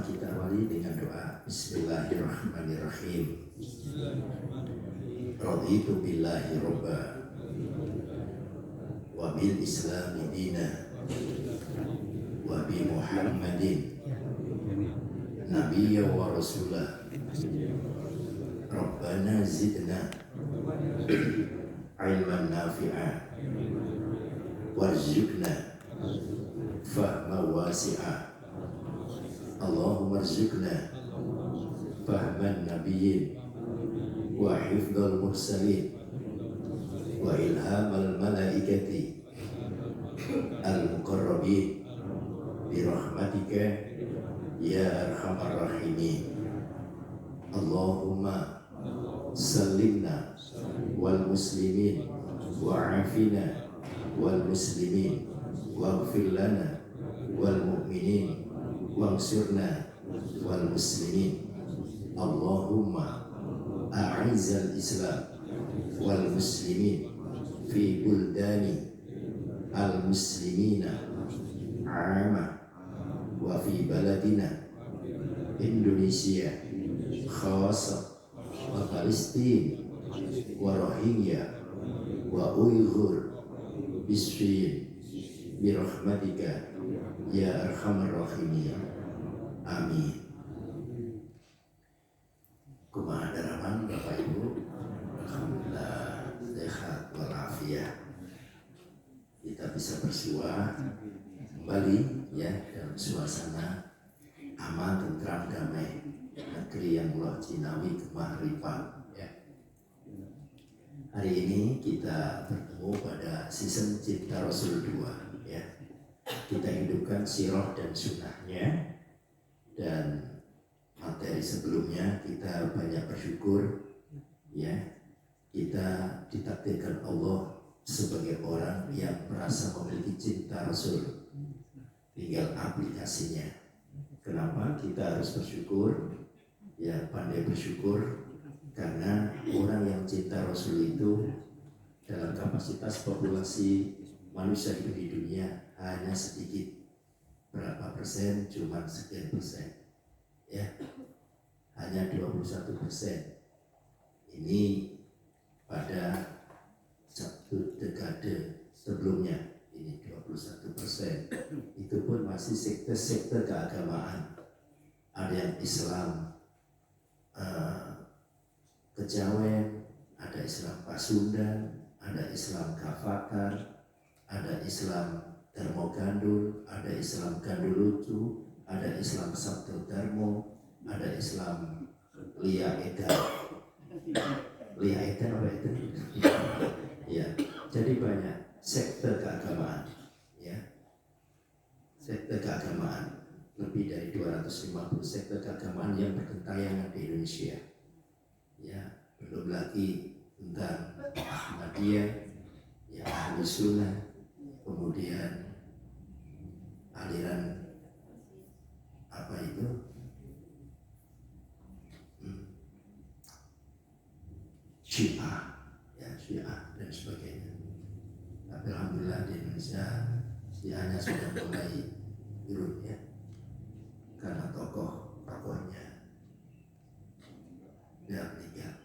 Pertama kita awali dengan doa Bismillahirrahmanirrahim. Raditu billahi robba wa bil islami dina wa bi Muhammadin nabiyya wa rasulah. Rabbana zidna ilman nafi'a warzuqna fahma wasi'a. Allahumma rzuqna fahman nabiyyin wa hifdzal mursalin wa ilhamal malaikati al-muqarrabin bi rahmatika ya arhamar rahimin. Allahumma sallimna wal muslimin wa afina wal muslimin waghfir lana wal mu'minin wansurna wal muslimin. Allahumma a'izal islam wal muslimin fi buldani al muslimina amma wa fi baladina Indonesia khassa wa Palestin wa Rohingya wa Uyghur bisfin birahmatika ya arhamar rahimin. Amin. Kumaha daraman Bapak Ibu? Alhamdulillah sehat walafiat. Kita bisa bersua kembali ya dalam suasana aman, tentram, damai, negeri yang Allah jinawi kemahrifan ya. Hari ini kita bertemu pada season Cinta Rasul 2 ya. Kita hidupkan sirah dan sunnahnya, dan materi sebelumnya kita banyak bersyukur ya, kita ditakdirkan Allah sebagai orang yang merasa memiliki cinta Rasul, tinggal aplikasinya. Kenapa kita harus bersyukur? Ya pandai bersyukur, karena orang yang cinta Rasul itu dalam kapasitas populasi manusia hidup di dunia hanya sedikit. Berapa persen? Cuma sekian persen ya, hanya 21%. Ini pada satu dekade sebelumnya ini 21%. Itu pun masih sekte-sekte keagamaan. Ada yang Islam Kejawen, ada Islam Pasundan, ada Islam Kafakar, ada Islam Darmo Gandul, ada Islam Gandulucu, ada Islam Sabto Darmo, ada Islam Lia Edan. Lia Edan apa itu? Ya, jadi banyak sekte keagamaan ya. Sekte keagamaan, lebih dari 250 sekte keagamaan yang bergentayangan di Indonesia. Ya, belum lagi tentang Ahmadiyah, ya Ahlus Sunnah, kemudian aliran apa itu Syiah ya, Syiah dan sebagainya. Tapi alhamdulillah di Indonesia Syiahnya sudah mulai turun ya, karena tokohnya sudah meninggal.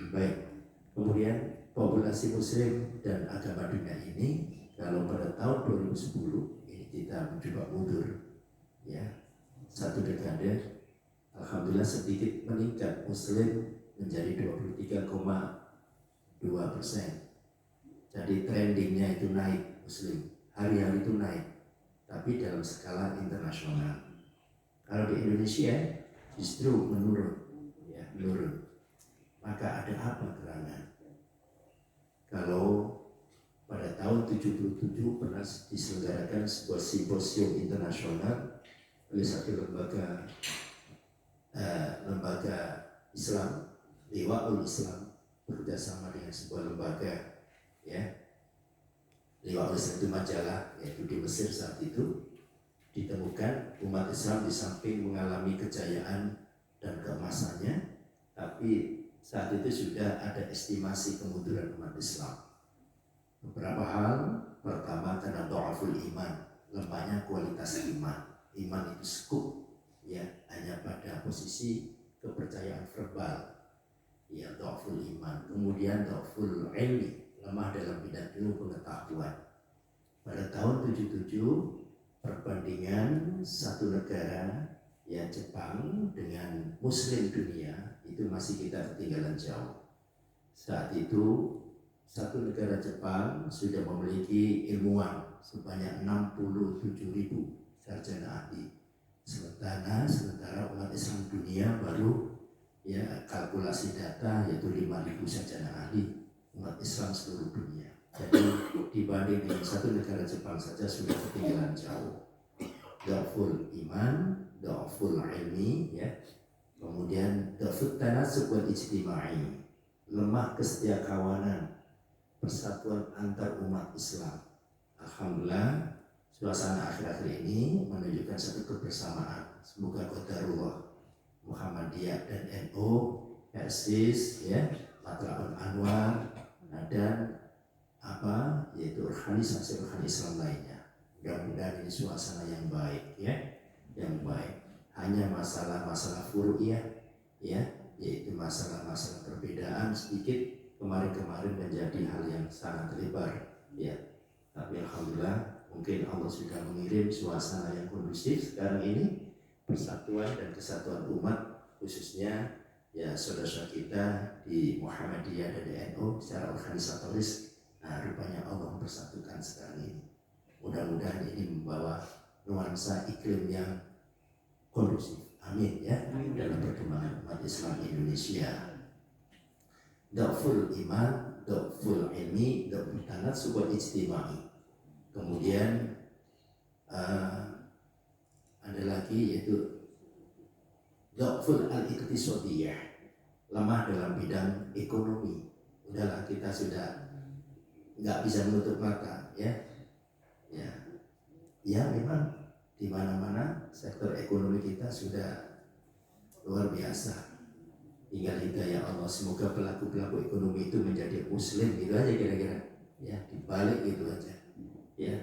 Baik, kemudian populasi muslim dan agama dunia ini, kalau pada tahun 2010 ini kita mencoba mundur ya, satu dekade, alhamdulillah sedikit meningkat muslim menjadi 23,2%. Jadi trendingnya itu naik, muslim hari-hari itu naik, tapi dalam skala internasional. Kalau di Indonesia justru menurun ya, menurun. Maka ada apa gerangan? Kalau pada tahun 77 pernah diselenggarakan sebuah simposium internasional oleh satu lembaga Islam, Liwaul Islam, bekerjasama dengan sebuah lembaga ya. Liwaul Islam itu majalah, yaitu di Mesir saat itu. Ditemukan umat Islam di samping mengalami kejayaan dan keemasannya, tapi saat itu sudah ada estimasi kemunduran umat Islam. Beberapa hal, karena dha'aful iman, lemahnya kualitas iman. Iman itu sekup, ya, posisi kepercayaan verbal, ya dhaful iman. Kemudian dhaful ilmi, lemah dalam bidang ilmu pengetahuan. Pada tahun 77 perbandingan satu negara, ya Jepang dengan Muslim dunia itu masih kita ketinggalan jauh. Saat itu satu negara Jepang sudah memiliki ilmuwan sebanyak 67.000 sarjana ahli. Sementara umat Islam dunia baru, ya kalkulasi data, yaitu 5.000 sarjana ahli umat Islam seluruh dunia. Jadi dibanding dengan satu negara Jepang saja sudah ketinggalan jauh. Dhaful iman, dhaful ilmi, ya. Kemudian dhaful tanasub wal ijtimai, lemah kesetiakawanan, persatuan antar umat Islam. Alhamdulillah, suasana akhir-akhir ini menunjukkan satu kebersamaan. Semoga qadarullah Muhammadiyah dan NU, Persis, ya, Matlabul Anwar, dan yaitu organisasi Islam lainnya. Mudah-mudahan ini suasana yang baik, ya, yang baik. Hanya masalah-masalah furu'iyah, ya, yaitu masalah-masalah perbedaan sedikit kemarin-kemarin menjadi hal yang sangat lebar, ya. Tapi alhamdulillah mungkin Allah sudah mengirim suasana yang kondusif sekarang ini, persatuan dan kesatuan umat, khususnya ya saudara-saudara kita di Muhammadiyah dan di NU secara organisatoris. Nah, rupanya Allah mempersatukan sekarang ini. Mudah-mudahan ini membawa nuansa iklim yang kondusif. Amin, ya. Dalam perkembangan umat Islam Indonesia. Dhaful iman, dhaful ilmi, dhaful tanasub wal ijtimai. Kemudian ada lagi yaitu dhaful al-iqtisadiyah, lemah dalam bidang ekonomi. Udahlah, kita sudah nggak bisa menutup mata, ya. Ya memang di mana-mana sektor ekonomi kita sudah luar biasa. Tinggal hidayah Allah, semoga pelaku-pelaku ekonomi itu menjadi muslim, gitu aja kira-kira, ya, dibalik gitu aja, ya.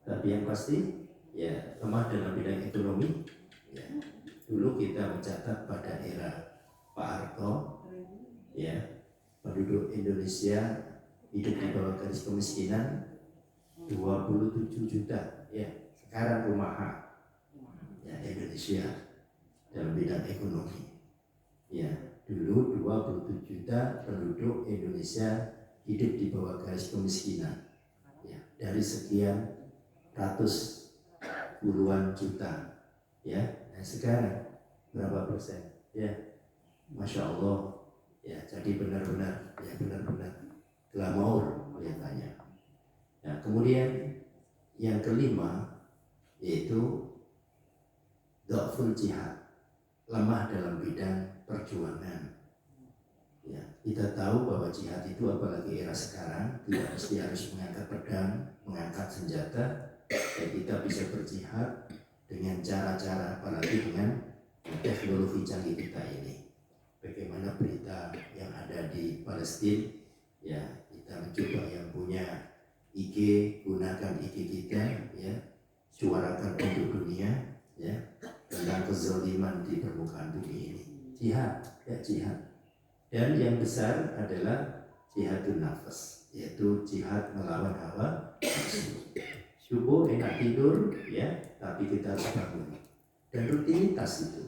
Tapi yang pasti, ya, lemah dalam bidang ekonomi, ya. Dulu kita mencatat pada era Pak Harto, ya, penduduk Indonesia hidup di bawah garis kemiskinan 27 juta, ya. Sekarang kumaha, ya, Indonesia dalam bidang ekonomi, ya. Dulu 27 juta penduduk Indonesia hidup di bawah garis kemiskinan, ya. Dari sekian ratus puluhan juta, ya. Nah, sekarang berapa persen, ya. Masya Allah, ya. Jadi benar-benar glamour kelihatannya. Nah, kemudian yang kelima yaitu dhaful jihad, lemah dalam bidang perjuangan. Ya, kita tahu bahwa jihad itu apalagi era sekarang tidak mesti harus mengangkat pedang, mengangkat senjata. Ya, kita bisa berjihad dengan cara-cara, apalagi dengan teknologi canggih kita ini. Bagaimana berita yang ada di Palestina, ya, kita mencoba yang punya IG, gunakan IG kita, ya, suarakan untuk dunia, ya, tentang kezaliman di permukaan bumi ini. Jihad, ya, jihad. Dan yang besar adalah jihadun nafas, yaitu jihad melawan hawa nafsu. Subuh enak tidur, ya, tapi kita harus bangun. Dan rutinitas itu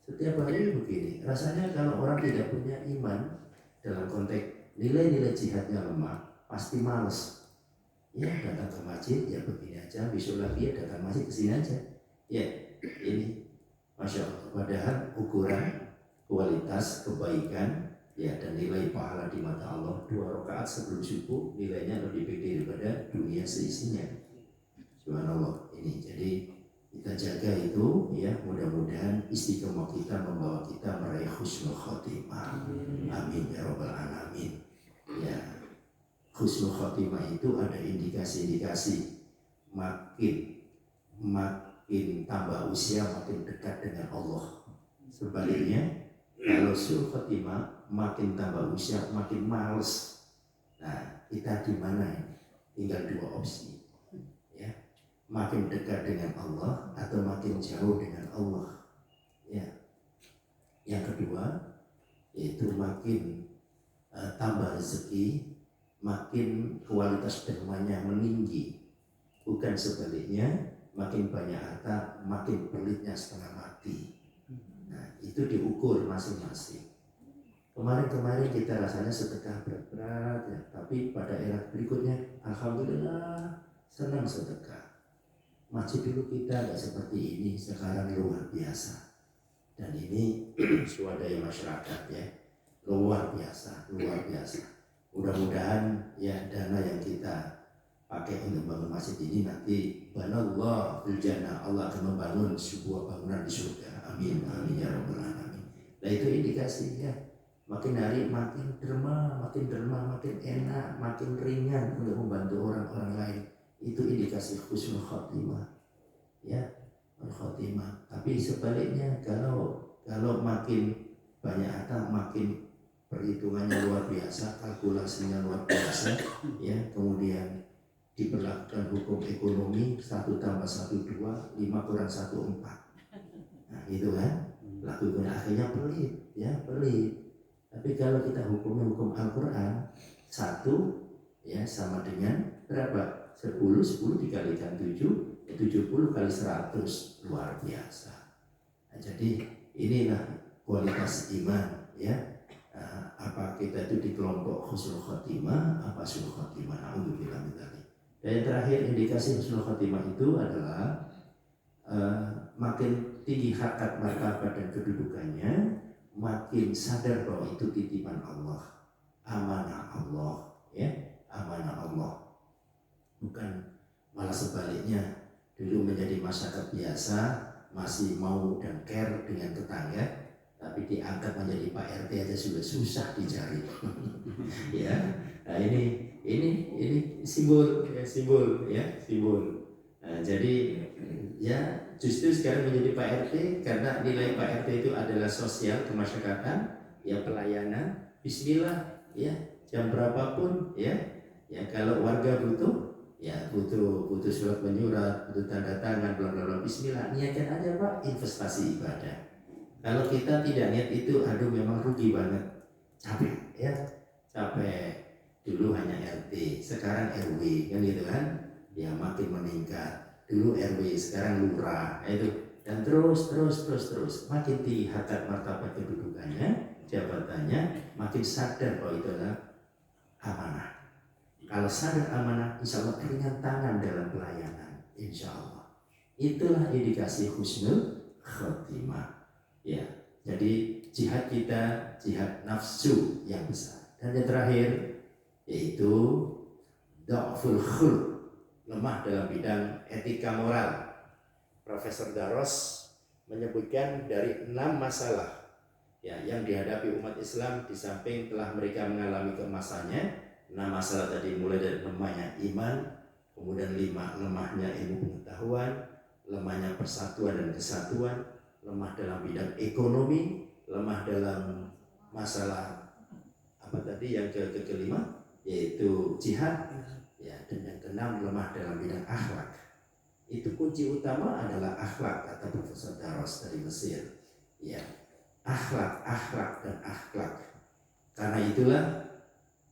setiap hari begini. Rasanya kalau orang tidak punya iman dalam konteks nilai-nilai jihadnya lemah, pasti malas. Ya, datang ke masjid, ya begini aja, besok lagi ya datang masjid ke sini aja. Ya, ini Masya Allah. Padahal ukuran kualitas kebaikan, ya, dan nilai pahala di mata Allah 2 rakaat sebelum subuh nilainya lebih gede daripada dunia seisinya. Subhanallah. Ini jadi kita jaga itu, ya. Mudah-mudahan istiqomah kita membawa kita meraih husnul khotimah. Amin ya rabbal alamin. Ya, husnul khotimah itu ada indikasi-indikasi makin tambah usia makin dekat dengan Allah. Sebaliknya, kalau suul khotimah makin tambah usia makin males. Nah, kita di mana ini? Tinggal 2 opsi, ya. Makin dekat dengan Allah atau makin jauh dengan Allah, ya. Yang kedua, yaitu makin tambah rezeki, makin kualitas dermanya meninggi. Bukan sebaliknya, makin banyak harta, makin pelitnya setengah mati. Nah, itu diukur masing-masing. Kemarin kita rasanya sedekah berat-berat ya, tapi pada era berikutnya, alhamdulillah senang sedekah. Masjid dulu kita nggak seperti ini, sekarang luar biasa. Dan ini swadaya masyarakat ya, luar biasa. Mudah-mudahan ya dana yang kita pakai untuk bangun masjid ini nanti banallah fil jannah, Allah akan membangun sebuah bangunan di surga. Amin amin ya rabbal alamin. Nah itu indikasinya, makin hari makin derma, makin enak, makin ringan untuk membantu orang-orang lain. Itu indikasi husnul khotimah ya, khotimah. Tapi sebaliknya, kalau makin banyak harta, makin perhitungannya luar biasa, kalkulasinya luar biasa ya, kemudian diberlakukan hukum ekonomi 1 tambah 1 2, 5 kurang 1 4. Nah itu kan lakukan, akhirnya pelit ya, pelit. Tapi kalau kita hukumnya hukum Al-Quran, 1 ya sama dengan berapa? 10 dikalikan 7, 70 kali 100, luar biasa. Nah, jadi inilah kualitas iman ya. Apa kita itu di kelompok husnul khotimah, apa su'ul khotimah? Alhamdulillah. Dan yang terakhir, indikasi husnul khotimah itu adalah makin tinggi harkat martabat dan kedudukannya, makin sadar bahwa itu titipan Allah, amanah Allah ya, amanah Allah. Bukan malah sebaliknya, dulu menjadi masyarakat biasa, masih mau dan care dengan tetangga, tapi diangkat menjadi Pak RT aja sudah susah dicari. Ya, nah ini simbol. Nah, jadi ya justru sekarang menjadi Pak RT karena nilai Pak RT itu adalah sosial kemasyarakatan, ya pelayanan. Bismillah ya, jam berapapun ya kalau warga butuh surat menyurat, butuh tanda tangan, bla bla bla, bismillah, niatkan aja Pak, investasi ibadah. Kalau kita tidak niat itu, aduh memang rugi banget, capek. Dulu hanya RT, sekarang RW kan gitu kan, ya makin meningkat. Dulu RW, sekarang lurah, itu, dan terus makin tinggi harkat martabat kedudukannya, jabatannya, makin sadar bahwa itu adalah amanah. Kalau sadar amanah, insya Allah ringan tangan dalam pelayanan, insya Allah. Itulah indikasi husnul khotimah. Ya, jadi jihad kita, jihad nafsu yang besar. Dan yang terakhir, yaitu dha'ful khuluq, lemah dalam bidang etika moral. Profesor Daros menyebutkan dari 6 masalah ya yang dihadapi umat Islam, di samping telah mereka mengalami keemasannya. 6 masalah tadi, mulai dari lemahnya iman, kemudian 5 lemahnya ilmu pengetahuan, lemahnya persatuan dan kesatuan, lemah dalam bidang ekonomi, lemah dalam masalah apa tadi yang kelima, yaitu jihad ya, dan yang keenam lemah dalam bidang akhlak. Itu kunci utama adalah akhlak, kata Profesor Daros dari Mesir ya, akhlak dan akhlak. Karena itulah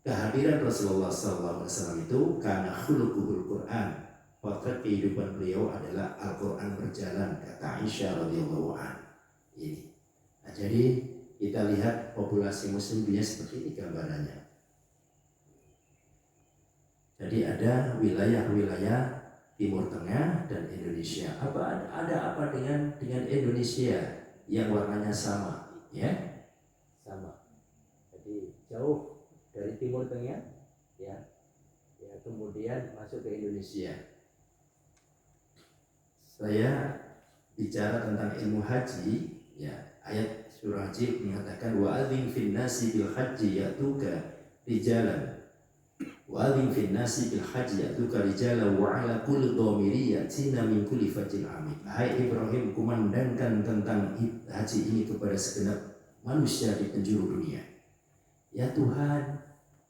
kehadiran Rasulullah SAW itu karena khuluquhul Quran, potret kehidupan beliau adalah Al-Quran berjalan, kata Aisyah radhiyallahu anha. Ini. Nah, jadi kita lihat populasi muslim dunia seperti ini gambarannya. Jadi ada wilayah-wilayah Timur Tengah dan Indonesia. Ada apa dengan Indonesia yang warnanya sama, ya? Sama. Jadi jauh dari Timur Tengah, ya kemudian masuk ke Indonesia. Saya bicara tentang ilmu haji, ya ayat surah Haji mengatakan wa'adzim fin nasi bil haji yatuka rijalan. Wa'adzim fin nasi bil haji yatuka rijalan wa ala kulli dhamiri yatina min kulli fajjin amik. Hai Ibrahim, kumandangkan tentang haji ini kepada segenap manusia di penjuru dunia. Ya Tuhan,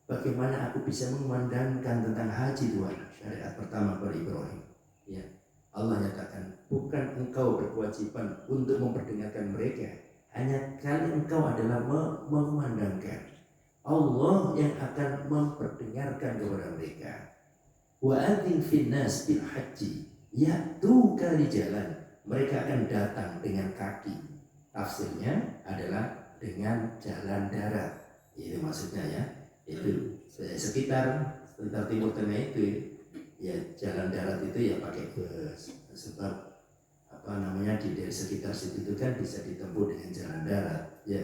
bagaimana aku bisa memandangkan tentang haji Tuhan? Syariat pertama kepada Ibrahim. Ya, Allah nyatakan, bukan engkau berkewajiban untuk memperdengarkan mereka, hanya kalian engkau adalah memandangkan. Allah yang akan memperdengarkan kepada mereka. Wa adzin finnas bil haji ya'tuka rijalan. Mereka akan datang dengan kaki. Tafsirnya adalah dengan jalan darat. Itu maksudnya ya. Itu sekitar Timur Tengah itu ya, jalan darat itu ya pakai bus. Sebab dari sekitar situ itu kan bisa ditempuh dengan jalan darat ya.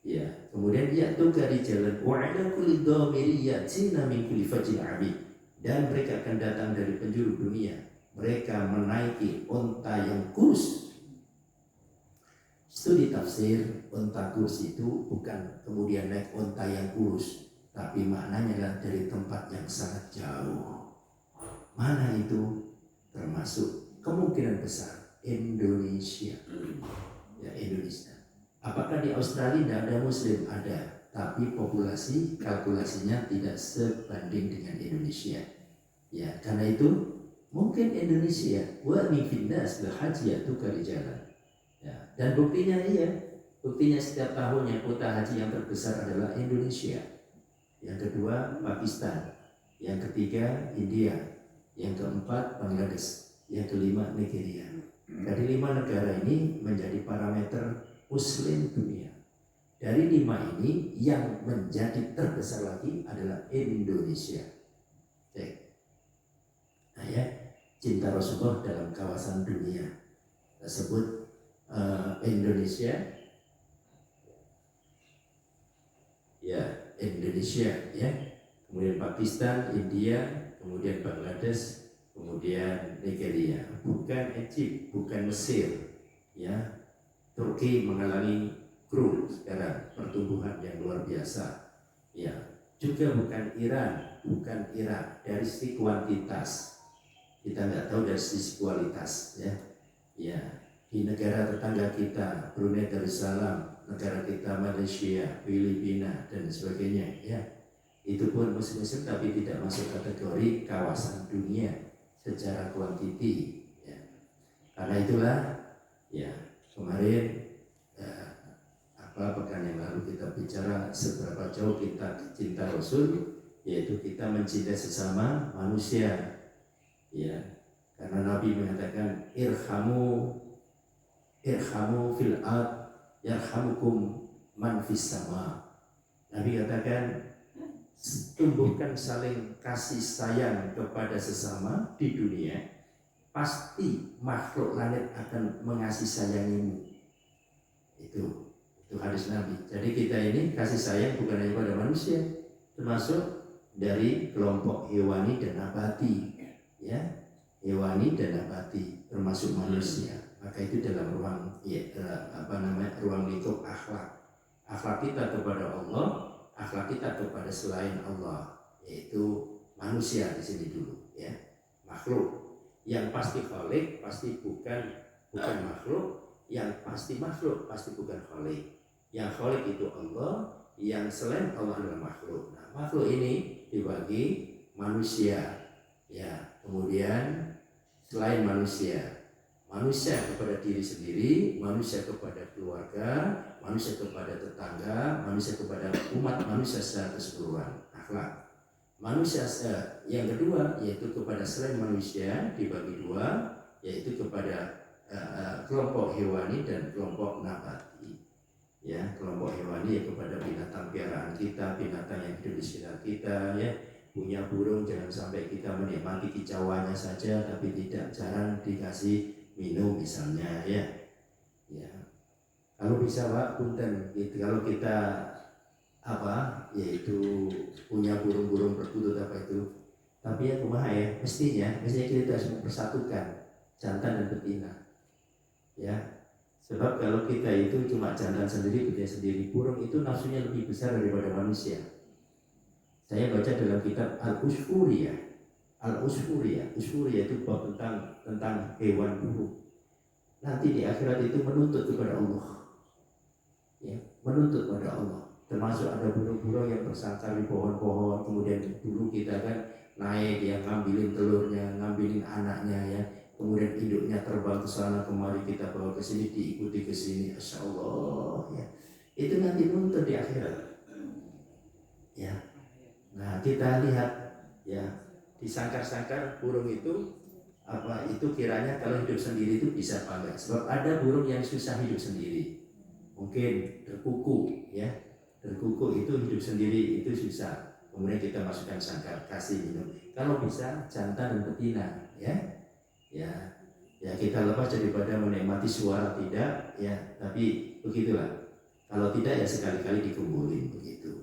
Ya, kemudian tuh dari jalan wa'ala kulli dhamiri yatina min kulli fajjin 'amik, dan mereka akan datang dari penjuru dunia. Mereka menaiki unta yang kurus. Studi tafsir, unta kurus itu bukan kemudian naik unta yang kurus, tapi maknanya adalah dari tempat yang sangat jauh. Mana itu? Termasuk kemungkinan besar Indonesia. Ya, Indonesia. Apakah di Australia tidak ada Muslim? Ada, tapi populasi kalkulasinya tidak sebanding dengan Indonesia. Ya, karena itu mungkin Indonesia wa min finnas bil haji ya'tuka rijalan. Ya, dan buktinya setiap tahunnya kuota haji yang terbesar adalah Indonesia. Yang kedua Pakistan, yang ketiga India, yang keempat Bangladesh, yang kelima Nigeria. Dari 5 negara ini menjadi parameter Muslim dunia. Dari 5 ini yang menjadi terbesar lagi adalah Indonesia. Nah ya, cinta Rasulullah dalam kawasan dunia tersebut Indonesia. Ya, Indonesia ya. Kemudian Pakistan, India, kemudian Bangladesh, kemudian Nigeria. Bukan Egypt, bukan Mesir. Ya. Turki mengalami growth sekarang, pertumbuhan yang luar biasa. Ya, juga bukan Iran, bukan Irak. Dari sisi kuantitas kita nggak tahu, dari sisi kualitas ya. Ya, di negara tetangga kita, Brunei Darussalam, negara kita Malaysia, Filipina dan sebagainya ya. Itu pun muslim tapi tidak masuk kategori kawasan dunia secara kuantiti ya. Karena itulah ya, kemarin pekan yang lalu kita bicara seberapa jauh kita cinta Rasul, yaitu kita mencintai sesama manusia ya. Karena Nabi mengatakan irhamu fil ard yarhamukum man fis sama. Nabi katakan tumbuhkan saling kasih sayang kepada sesama di dunia, pasti makhluk langit akan mengasihi sayangimu. Itu hadis Nabi. Jadi kita ini kasih sayang bukan hanya pada manusia, termasuk dari kelompok hewani dan nabati, ya, hewani dan nabati, termasuk manusia. Maka itu dalam ruang ruang lingkup akhlak kita kepada Allah, akhlak kita kepada selain Allah, yaitu manusia di sini dulu, ya, makhluk yang pasti khalik, pasti bukan makhluk, yang pasti makhluk, pasti bukan khalik. Yang khalik itu Allah, yang selain Allah adalah makhluk. Nah, makhluk ini dibagi manusia, ya, kemudian selain manusia kepada diri sendiri, manusia kepada keluarga, manusia kepada tetangga, manusia kepada umat manusia secara keseluruhan, akhlak. Manusia yang kedua yaitu kepada selain manusia dibagi 2, yaitu kepada kelompok hewani dan kelompok nabati. Ya, kelompok hewani ya kepada binatang piaraan kita, binatang yang hidup di sekitar kita, ya. Punya burung jangan sampai kita menikmati kicauannya saja tapi jarang dikasih minum misalnya, ya. Ya. Kalau bisa Pak, punten gitu, kalau kita yaitu punya burung-burung berbutut itu, tapi ya kumaha ya, mestinya kita harus mempersatukan jantan dan betina, ya. Sebab kalau kita itu cuma jantan sendiri, betina sendiri, burung itu nafsunya lebih besar daripada manusia. Saya baca dalam kitab Al-Usfuriyah itu bab tentang hewan burung. Nanti di akhirat itu menuntut kepada Allah, ya, menuntut kepada Allah. Termasuk ada burung-burung yang bersangkar di pohon-pohon, kemudian dulu kita kan naik, yang ngambilin telurnya, ngambilin anaknya, ya. Kemudian induknya terbang ke sana kemari, kita bawa ke sini, diikuti ke sini, Masya Allah, ya. itu nanti nuntut di akhirat. Ya, nah kita lihat ya di sangkar-sangkar burung itu apa itu kiranya kalau hidup sendiri itu bisa apa enggak? Sebab ada burung yang susah hidup sendiri, mungkin terkuku ya, terkuku itu hidup sendiri itu susah. Kemudian kita masukkan sangkar, kasih minum. Kalau bisa jantan dan betina ya, ya, ya kita lepas daripada menikmati suara tidak ya, tapi begitulah. Kalau tidak ya sekali-kali dikumpulin begitu.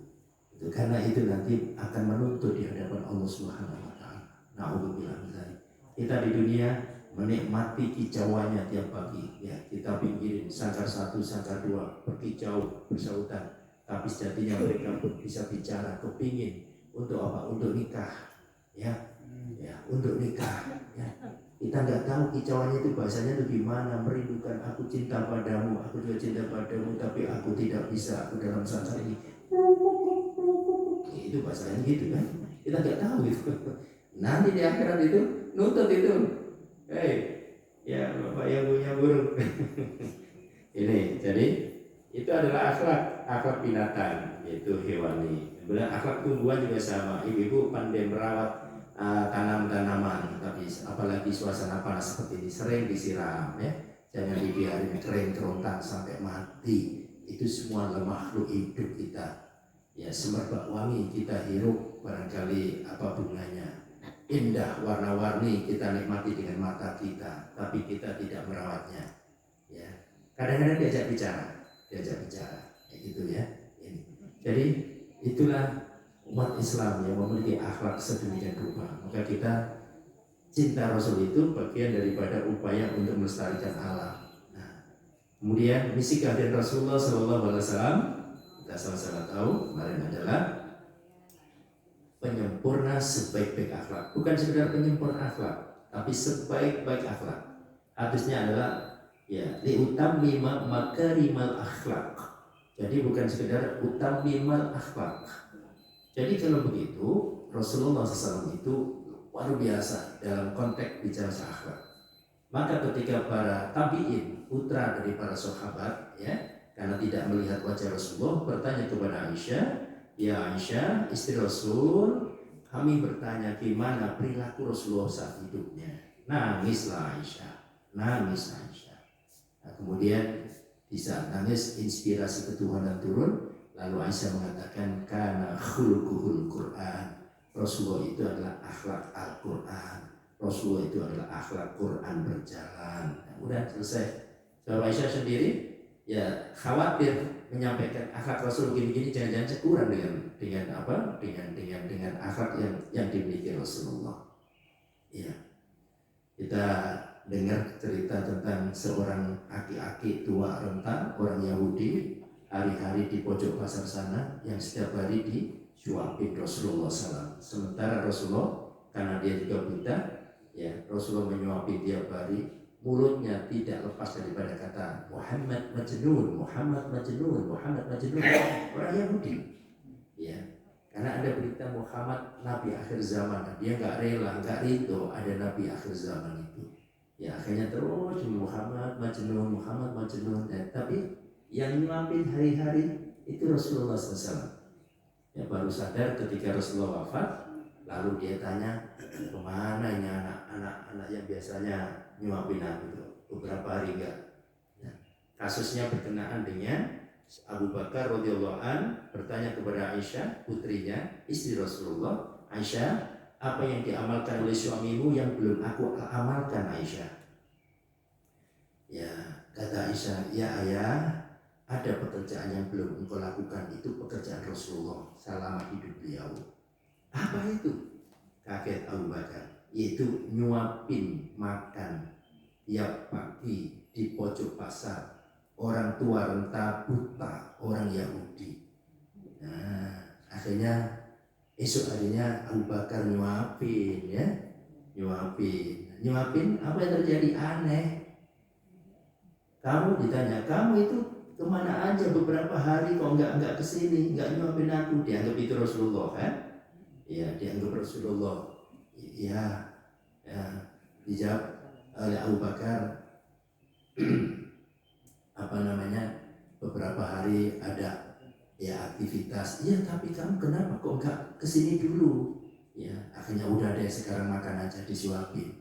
Itu karena itu nanti akan menuntut di hadapan Allah Subhanahu wa taala. Nauzubillah min dzalik. Kita di dunia menikmati kicauannya tiap pagi ya, kita pinggirin sangkar satu, sangkar dua berkicau, bersautan. Tapi sejatinya mereka bisa bicara, kepingin untuk apa? Untuk nikah ya, ya untuk nikah ya. Kita nggak tahu kicauannya itu bahasanya itu gimana, merindukan aku cinta padamu, aku juga cinta padamu, tapi aku tidak bisa, aku dalam sangkar ini. Itu bahasanya gitu kan, kita nggak tahu itu. Nanti di akhirat itu nuntut itu, ya bapak yang punya burung. Ini jadi itu adalah akhlak binatang, yaitu hewani. Kemudian akhlak tumbuhan juga sama. Ibu-ibu pandai merawat tanaman-tanaman, tapi apalagi suasana panas seperti ini sering disiram ya. Jangan dibiarin kering kerontang sampai mati. Itu semua makhluk hidup kita. Ya semerbak wangi kita hirup barangkali apa bunganya. Indah warna-warni kita nikmati dengan mata kita, tapi kita tidak merawatnya. Ya. Kadang-kadang diajak bicara, kayak gitu ya. Ini. Jadi itulah umat Islam yang memiliki akhlak sedemikian rupa. Maka kita cinta Rasul itu bagian daripada upaya untuk melestarikan alam. Nah, kemudian misi kehadiran Rasulullah SAW kita sama-sama tahu kemarin adalah penyempurna sebaik-baik akhlak. Bukan sekedar penyempurna akhlak, tapi sebaik-baik akhlak. Hadisnya adalah ya liutammima makarimal akhlak. Jadi bukan sekedar utammimal akhlak. Jadi kalau begitu Rasulullah SAW itu luar biasa dalam konteks bicara akhlak. Maka ketika para tabi'in, putra dari para sahabat ya, karena tidak melihat wajah Rasulullah, bertanya kepada Aisyah, ya Aisyah, istri Rasul, kami bertanya gimana perilaku Rasulullah saat hidupnya. Nangislah Aisyah, nangis Aisyah. Nah, kemudian di saat nangis inspirasi ketuhanan turun. Lalu Aisyah mengatakan kana khuluquhul Quran. Rasulullah itu adalah akhlak Al-Quran. Rasulullah itu adalah akhlak Quran berjalan. Nah, udah selesai. Kalau Aisyah sendiri ya khawatir menyampaikan akhlak Rasul gini-gini, jangan-jangan kurang dengan apa? Dengan akhlak yang dimiliki Rasulullah. Ya. Kita dengar cerita tentang seorang aki-aki tua renta, orang Yahudi, hari-hari di pojok pasar sana yang setiap hari disuapin Rasulullah SAW. Sementara Rasulullah karena dia juga buta, ya Rasulullah menyuapin tiap hari, mulutnya tidak lepas daripada kata Muhammad Majnun, Muhammad Majnun, Muhammad Majnun. Orang Yahudi, ya karena ada berita Muhammad Nabi akhir zaman, dia nggak rela, nggak ridho ada Nabi akhir zaman itu. Ya akhirnya terus Muhammad Majnun, Muhammad Majnun. Tapi yang nyuapin hari-hari itu Rasulullah SAW. Ya baru sadar ketika Rasulullah wafat, lalu dia tanya kemana ini anak-anak yang biasanya nyuapin aku itu beberapa hari enggak. Ya, kasusnya berkenaan dengan Abu Bakar radhiyallahu an bertanya kepada Aisyah putrinya, istri Rasulullah, Aisyah, apa yang diamalkan oleh suamimu yang belum aku amalkan Aisyah? Ya kata Aisyah, ya ayah, ada pekerjaan yang belum engkau lakukan, itu pekerjaan Rasulullah selama hidup beliau. Apa itu? Kaget Abu Bakar, yaitu nyuapin makan tiap pagi di pojok pasar orang tua renta buta orang Yahudi. Nah akhirnya esok harinya Abu Bakar nyuapin ya, nyuapin apa yang terjadi aneh. Kamu ditanya, kamu itu kemana aja beberapa hari kok nggak kesini, nggak nyuapin aku? Dianggap itu Rasulullah kan? Ya dianggap Rasulullah. Ya dijawab oleh Abu Bakar apa namanya? beberapa hari ada ya aktivitas, iya tapi kamu kenapa kok enggak kesini dulu? Ya akhirnya udah deh sekarang makan aja disuapin.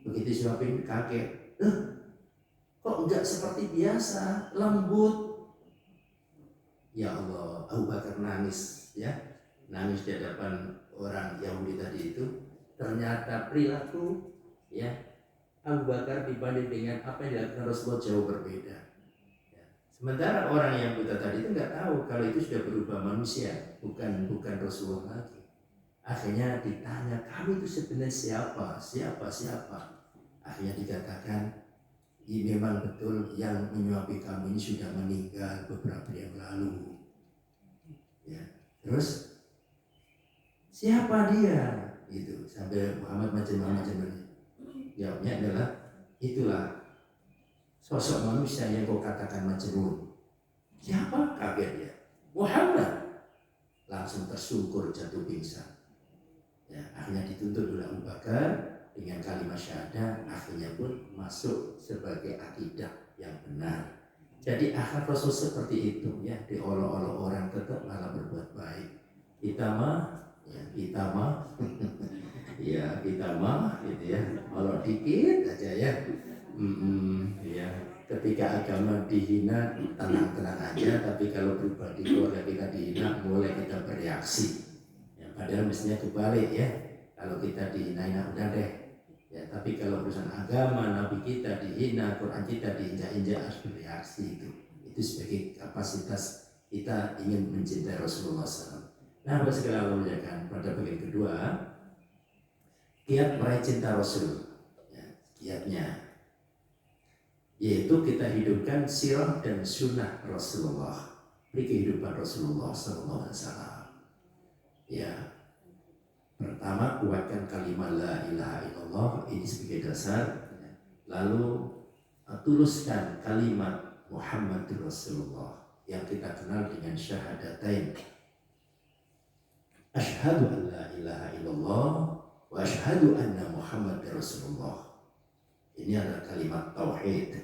Begitu disuapin kaget, kok enggak seperti biasa, lembut. Ya Allah, Abu Bakar nangis ya, nangis di hadapan orang Yahudi tadi itu. Ternyata perilaku ya Abu Bakar dibanding dengan apa yang dilakukan Rasulullah jauh berbeda. Sementara orang yang buta tadi itu nggak tahu kalau itu sudah berubah manusia, bukan Rasulullah lagi. Akhirnya ditanya, kamu itu sebenarnya siapa? Akhirnya dikatakan, ini memang betul yang menyuapi kamu ini sudah meninggal beberapa yang lalu. Ya, terus siapa dia? Itu sampai Muhammad macam-macam. Jawabnya adalah itulah sosok manusia yang kau katakan majnun. Siapa? Kaget dia. Muhammad. Langsung tersungkur jatuh pingsan. Ya, akhirnya dituntut oleh Abu Bakar dengan kalimat syahadah, akhirnya pun masuk sebagai akidah yang benar. Jadi akhlak Rasul seperti itu ya, diolok-olok orang tetap malah berbuat baik. Kita mah ya kita mah gitu ya, olok dikit aja ya. Ya, ketika agama dihina tenang-tenang aja, tapi kalau pribadi keluarga kita dihina boleh kita bereaksi. Ya, padahal mestinya kebalik ya. Kalau kita dihina udah deh. Ya, tapi kalau urusan agama, Nabi kita dihina, Quran kita diinjak-injak, harus bereaksi itu. Itu sebagai kapasitas kita ingin mencintai Rasulullah SAW. Nah, segala Allah muliakan pada bagian kedua, kiat meraih cinta Rasul. Ya, kiatnya yaitu kita hidupkan sirah dan sunnah Rasulullah, di kehidupan Rasulullah SAW. Ya, pertama kuatkan kalimat la ilaha illallah ini sebagai dasar, lalu tuluskan kalimat Muhammadur Rasulullah yang kita kenal dengan syahadatain, asyhadu an la ilaha illallah wa asyhadu anna Muhammadar Rasulullah. Ini adalah kalimat tauhid.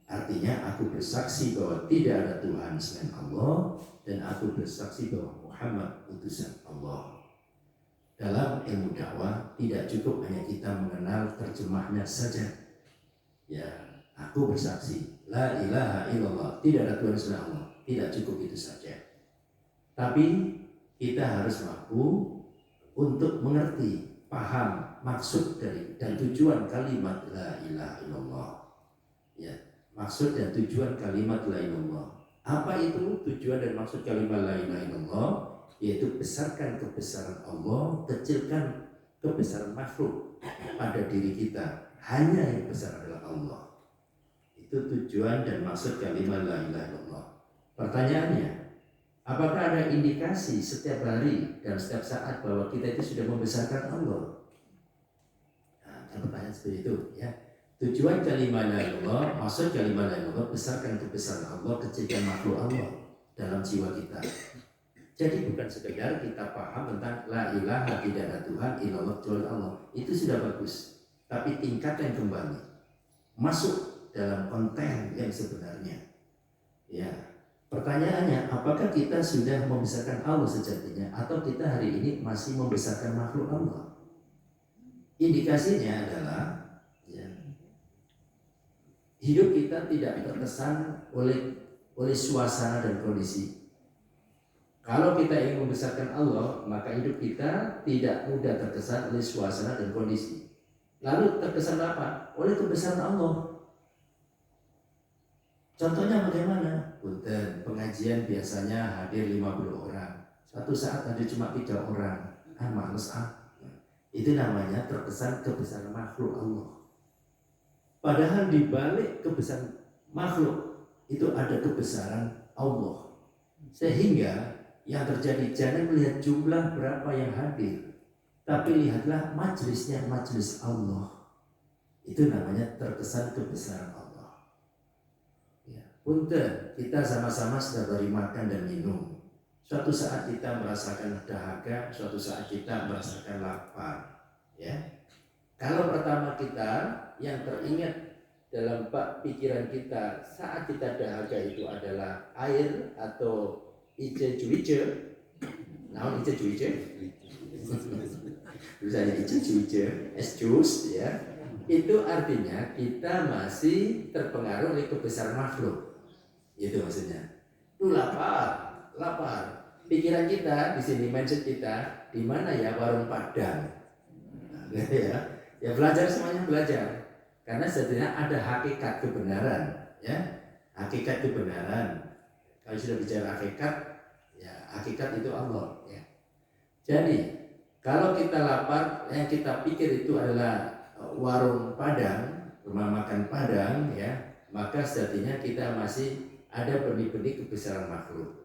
Artinya aku bersaksi bahwa tidak ada Tuhan selain Allah dan aku bersaksi bahwa Muhammad utusan Allah. Dalam ilmu dakwah tidak cukup hanya kita mengenal terjemahnya saja. Ya, aku bersaksi la ilaha illallah, tidak ada Tuhan selain Allah. Tidak cukup itu saja. Tapi kita harus mampu untuk mengerti, paham maksud dari dan tujuan kalimat la ilaha illallah. Ya, maksud dan tujuan kalimat la ilaha illallah. Apa itu tujuan dan maksud kalimat la ilaha illallah? Yaitu besarkan kebesaran Allah, kecilkan kebesaran makhluk pada diri kita. Hanya yang besar adalah Allah. Itu tujuan dan maksud kalimat la ilaha illallah. Pertanyaannya, apakah ada indikasi setiap hari dan setiap saat bahwa kita itu sudah membesarkan Allah? Nah, pertanyaan seperti itu ya. Tujuan kalimat la ilaha illallah, maksud kalimat la ilaha illallah, besarkan kebesaran Allah, kecilkan makhluk Allah dalam jiwa kita. Jadi bukan sekedar kita paham tentang la ilaha, tidak ada Tuhan illallah kecuali Allah. Itu sudah bagus. Tapi tingkatkan kembali. Masuk dalam konten yang sebenarnya. Ya. Pertanyaannya, apakah kita sudah membesarkan Allah sejatinya atau kita hari ini masih membesarkan makhluk Allah? Indikasinya adalah ya, hidup kita tidak terkesan oleh suasana dan kondisi. Kalau kita ingin membesarkan Allah, maka hidup kita tidak mudah terkesan oleh suasana dan kondisi. Lalu terkesan apa? Oleh kebesaran Allah. Contohnya bagaimana? Punten, pengajian biasanya hadir 50 orang. Suatu saat hadir cuma 3 orang. Males Itu namanya terkesan kebesaran makhluk Allah. Padahal di balik kebesaran makhluk itu ada kebesaran Allah. Sehingga yang terjadi jangan melihat jumlah berapa yang hadir, tapi lihatlah majelisnya, majelis Allah. Itu namanya terkesan kebesaran Allah. Punten, kita sama-sama sudah beri makan dan minum. Suatu saat kita merasakan dahaga, suatu saat kita merasakan lapar. Ya, kalau pertama kita yang teringat dalam pikiran kita saat kita dahaga itu adalah air atau ice cuice, naon ice cuice? Misalnya ice cuice, es jus ya, itu artinya kita masih terpengaruh oleh kebesaran makhluk. Itu maksudnya. Tuh lapar. Pikiran kita di sini, mindset kita di mana ya warung Padang. Nah, ya belajar, semuanya belajar. Karena sebetulnya ada hakikat kebenaran, ya. Hakikat kebenaran. Kalau sudah bicara hakikat, ya hakikat itu Allah, ya. Jadi kalau kita lapar, yang kita pikir itu adalah warung Padang, rumah makan Padang, ya, maka sejatinya kita masih ada benih-benih kebesaran makhluk.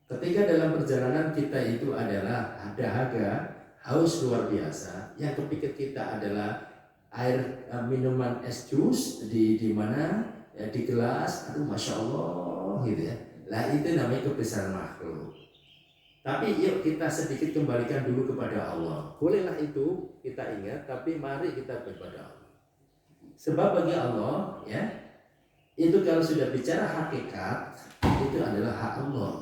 Ketika dalam perjalanan kita itu adalah dahaga, haus luar biasa, yang kepikir kita adalah air minuman es jus di mana ya, di gelas, aduh masya Allah gitu ya. Lah itu namanya kebesaran makhluk. Tapi yuk kita sedikit kembalikan dulu kepada Allah. Bolehlah itu kita ingat, tapi mari kita kepada Allah. Sebab bagi Allah ya, itu kalau sudah bicara hakikat, itu adalah hak Allah.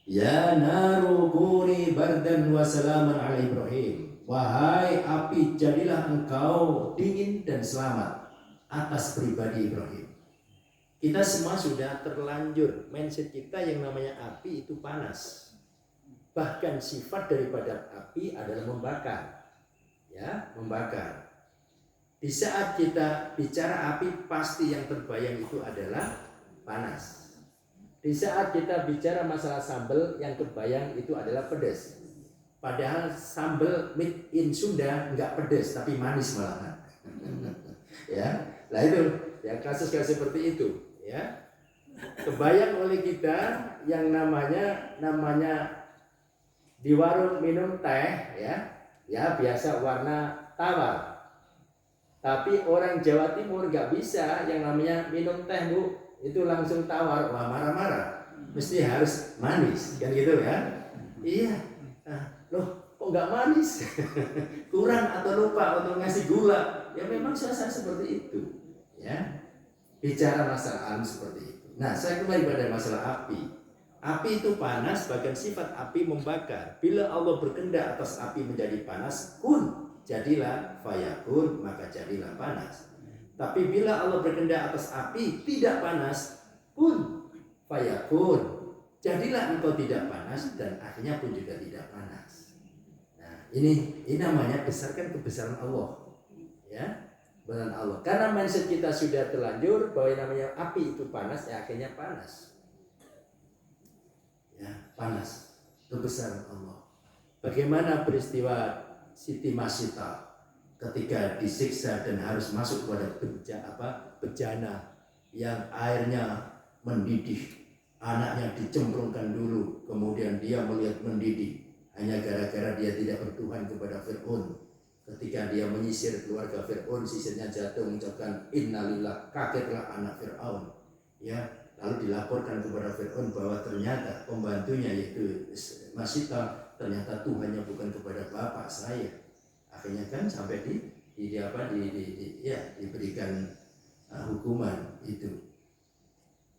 Ya naru kuni bardan wa salaman ala Ibrahim. Wahai api, jadilah engkau dingin dan selamat atas pribadi Ibrahim. Kita semua sudah terlanjur mindset kita yang namanya api itu panas. Bahkan sifat daripada api adalah membakar. Ya, membakar. Di saat kita bicara api, pasti yang terbayang itu adalah panas. Di saat kita bicara masalah sambal, yang kebayang itu adalah pedas. Padahal sambal made in Sunda nggak pedas, tapi manis malahan. Ya, lah itu ya kasus-kasus seperti itu. Ya, kebayang oleh kita yang namanya di warung minum teh, ya biasa warna tawar. Tapi orang Jawa Timur nggak bisa yang namanya minum teh bu, itu langsung tawar, wah marah-marah, mesti harus manis, kan gitu ya? Iya, loh kok nggak manis? Kurang atau lupa untuk ngasih gula? Ya memang suasana seperti itu, ya. Bicara masalah alam seperti itu. Nah, saya kembali pada masalah api. Api itu panas, bahkan sifat api membakar. Bila Allah berkehendak atas api menjadi panas, kun, jadilah fayakun, maka jadilah panas. Tapi bila Allah berkehendak atas api tidak panas, kun, fayakun, jadilah engkau tidak panas dan akhirnya pun juga tidak panas. Nah, ini namanya besarkan kebesaran Allah. Ya. Benar Allah. Karena mindset kita sudah terlanjur bahwa yang namanya api itu panas, ya akhirnya panas. Ya, panas. Kebesaran Allah. Bagaimana peristiwa Siti Masita ketika disiksa dan harus masuk kepada bejana yang airnya mendidih, anaknya dicemplungkan dulu, kemudian dia melihat mendidih hanya gara-gara dia tidak bertuhan kepada Fir'aun. Ketika dia menyisir keluarga Fir'aun, sisirnya jatuh, mengucapkan innalillah, kagetlah anak Fir'aun. Ya, lalu dilaporkan kepada Fir'aun bahwa ternyata pembantunya yaitu Masita ternyata Tuhannya bukan kepada bapak saya. Akhirnya kan sampai diberikan hukuman itu.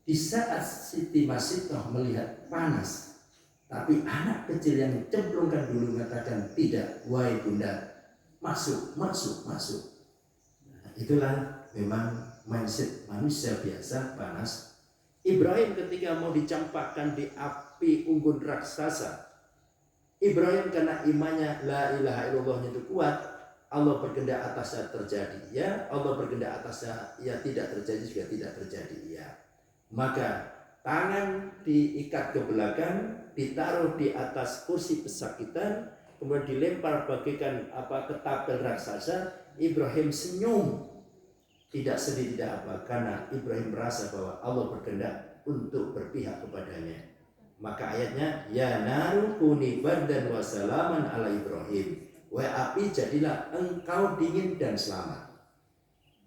Di saat Siti Masita melihat panas, tapi anak kecil yang cemplungkan dulu mengatakan tidak, wahai bunda, masuk. Nah, itulah memang mindset manusia biasa panas. Ibrahim ketika mau dicampakkan di api unggun raksasa, Ibrahim karena imannya la ilaha illallahnya itu kuat, Allah berkehendak atasnya terjadi, ya. Allah berkehendak atasnya, ya tidak terjadi juga tidak terjadi, ya. Maka tangan diikat ke belakang, ditaruh di atas kursi pesakitan, kemudian dilempar bagaikan ketapel raksasa. Ibrahim senyum, tidak sedih, tidak apa, karena Ibrahim merasa bahwa Allah berkehendak untuk berpihak kepadanya. Maka ayatnya ya naru kuni bardan wa salaman ala Ibrahim, wahai api jadilah engkau dingin dan selamat.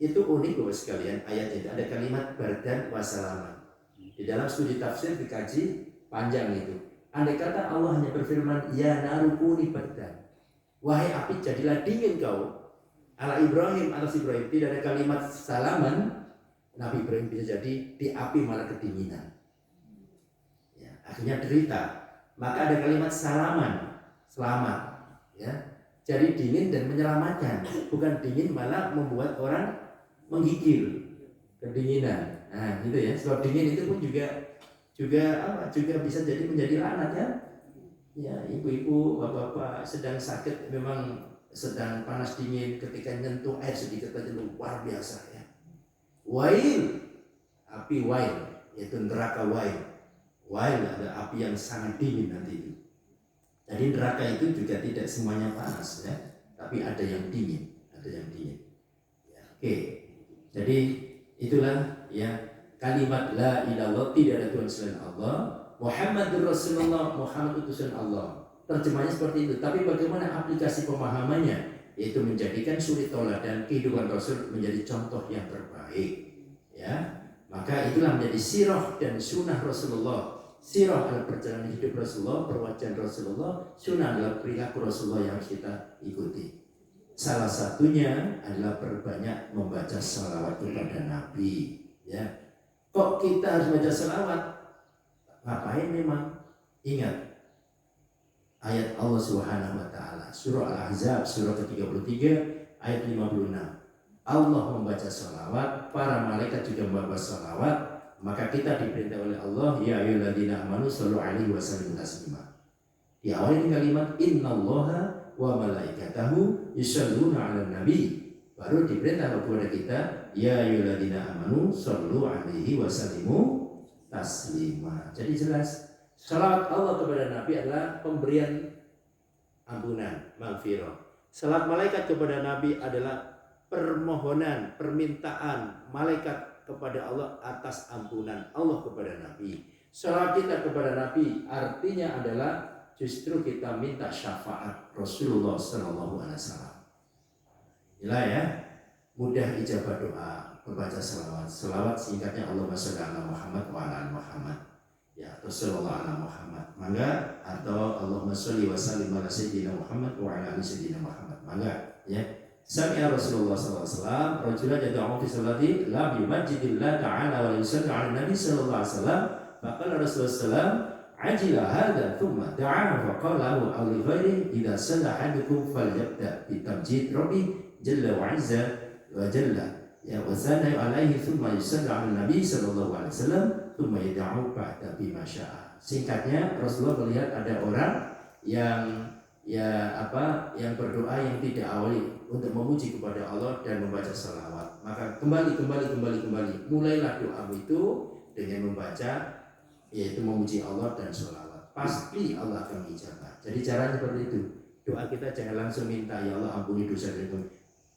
Itu unik Bapak sekalian, ayatnya itu ada kalimat bardan wa salaman. Di dalam studi tafsir dikaji panjang itu. Andai kata Allah hanya berfirman ya naru kuni bardan, wahai api jadilah dingin kau, ala Ibrahim atas Ibrahim. Tidak ada kalimat salaman, Nabi Ibrahim bisa jadi di api malah kedinginan. Ya, akhirnya derita. Maka ada kalimat salaman, selamat. Ya, jadi dingin dan menyelamatkan, bukan dingin malah membuat orang menggigil, kedinginan. Nah, gitu ya. Sebab dingin itu pun juga bisa jadi menjadi laknat ya. Ya, ibu-ibu, bapak-bapak sedang sakit, memang sedang panas dingin, ketika nyentuh air sedikit saja luar biasa ya. Wail, api wail, yaitu neraka wail. Wail ada api yang sangat dingin nanti itu. Jadi neraka itu juga tidak semuanya panas ya, tapi ada yang dingin, Ya, oke. Jadi itulah ya kalimat la ilaha illallah, tidak ada Tuhan selain Allah, Muhammadur Rasulullah, Muhammad utusan Allah. Terjemahnya seperti itu. Tapi bagaimana aplikasi pemahamannya? Yaitu menjadikan suri tauladan kehidupan Rasul menjadi contoh yang terbaik. Ya, maka itulah menjadi sirah dan sunnah Rasulullah. Sirah adalah perjalanan hidup Rasulullah, perwajaan Rasulullah. Sunnah adalah perilaku Rasulullah yang harus kita ikuti. Salah satunya adalah perbanyak membaca salawat kepada Nabi. Ya, kok kita harus baca salawat? Ngapain memang? Ingat ayat Allah Subhanahu wa taala, surah Al-Ahzab surah ke-33 ayat 56. Allah membaca salawat, para malaikat juga membaca salawat, maka kita diperintah oleh Allah, ya ayyuhalladzina amanu shallu alaihi wa sallimu taslima. Diawali dengan kalimat innallaha wa malaikatahu yusholluna 'alan nabi. Baru diperintah kepada kita, ya ayyuhalladzina amanu shallu alaihi wa sallimu taslima. Jadi jelas salawat Allah kepada Nabi adalah pemberian ampunan, maghfirah. Salawat malaikat kepada Nabi adalah permohonan, permintaan malaikat kepada Allah atas ampunan Allah kepada Nabi. Salawat kita kepada Nabi artinya adalah justru kita minta syafaat Rasulullah Sallallahu Alaihi Wasallam. Inilah ya, mudah ijabah doa, membaca salawat. Salawat singkatnya Allahumma sholli ala Muhammad wa ala ali Muhammad. Ya, atau sallallahu ala Muhammad. Mangga, atau Allahumma sholli wa sallim ala sayyidina Muhammad wa ala ali sayyidina Muhammad. Mangga, ya. Sami'a Rasulullah sallallahu alaihi wasallam rajulan yad'u fi salati lam yumajjidillah ta'ala wa yusalli 'ala nabi sallallahu alaihi wasallam. Faqala Rasulullah sallallahu ajila hadha thumma da'a fa qala lahu aw li ghairi idza salla ahadukum falyabda bi tamjid rabbi jalla wa 'azza wa jalla ya wa sana alaihi thumma yusalli 'ala nabi sallallahu alaihi wasallam thumma yad'u ba'da bima syaa. Singkatnya Rasulullah melihat ada orang yang berdoa yang tidak awali untuk memuji kepada Allah dan membaca salawat. Maka kembali mulailah doamu itu dengan membaca, yaitu memuji Allah dan salawat. Pasti Allah akan menijabah. Jadi caranya seperti itu. Doa kita jangan langsung minta ya Allah ampuni dosa itu.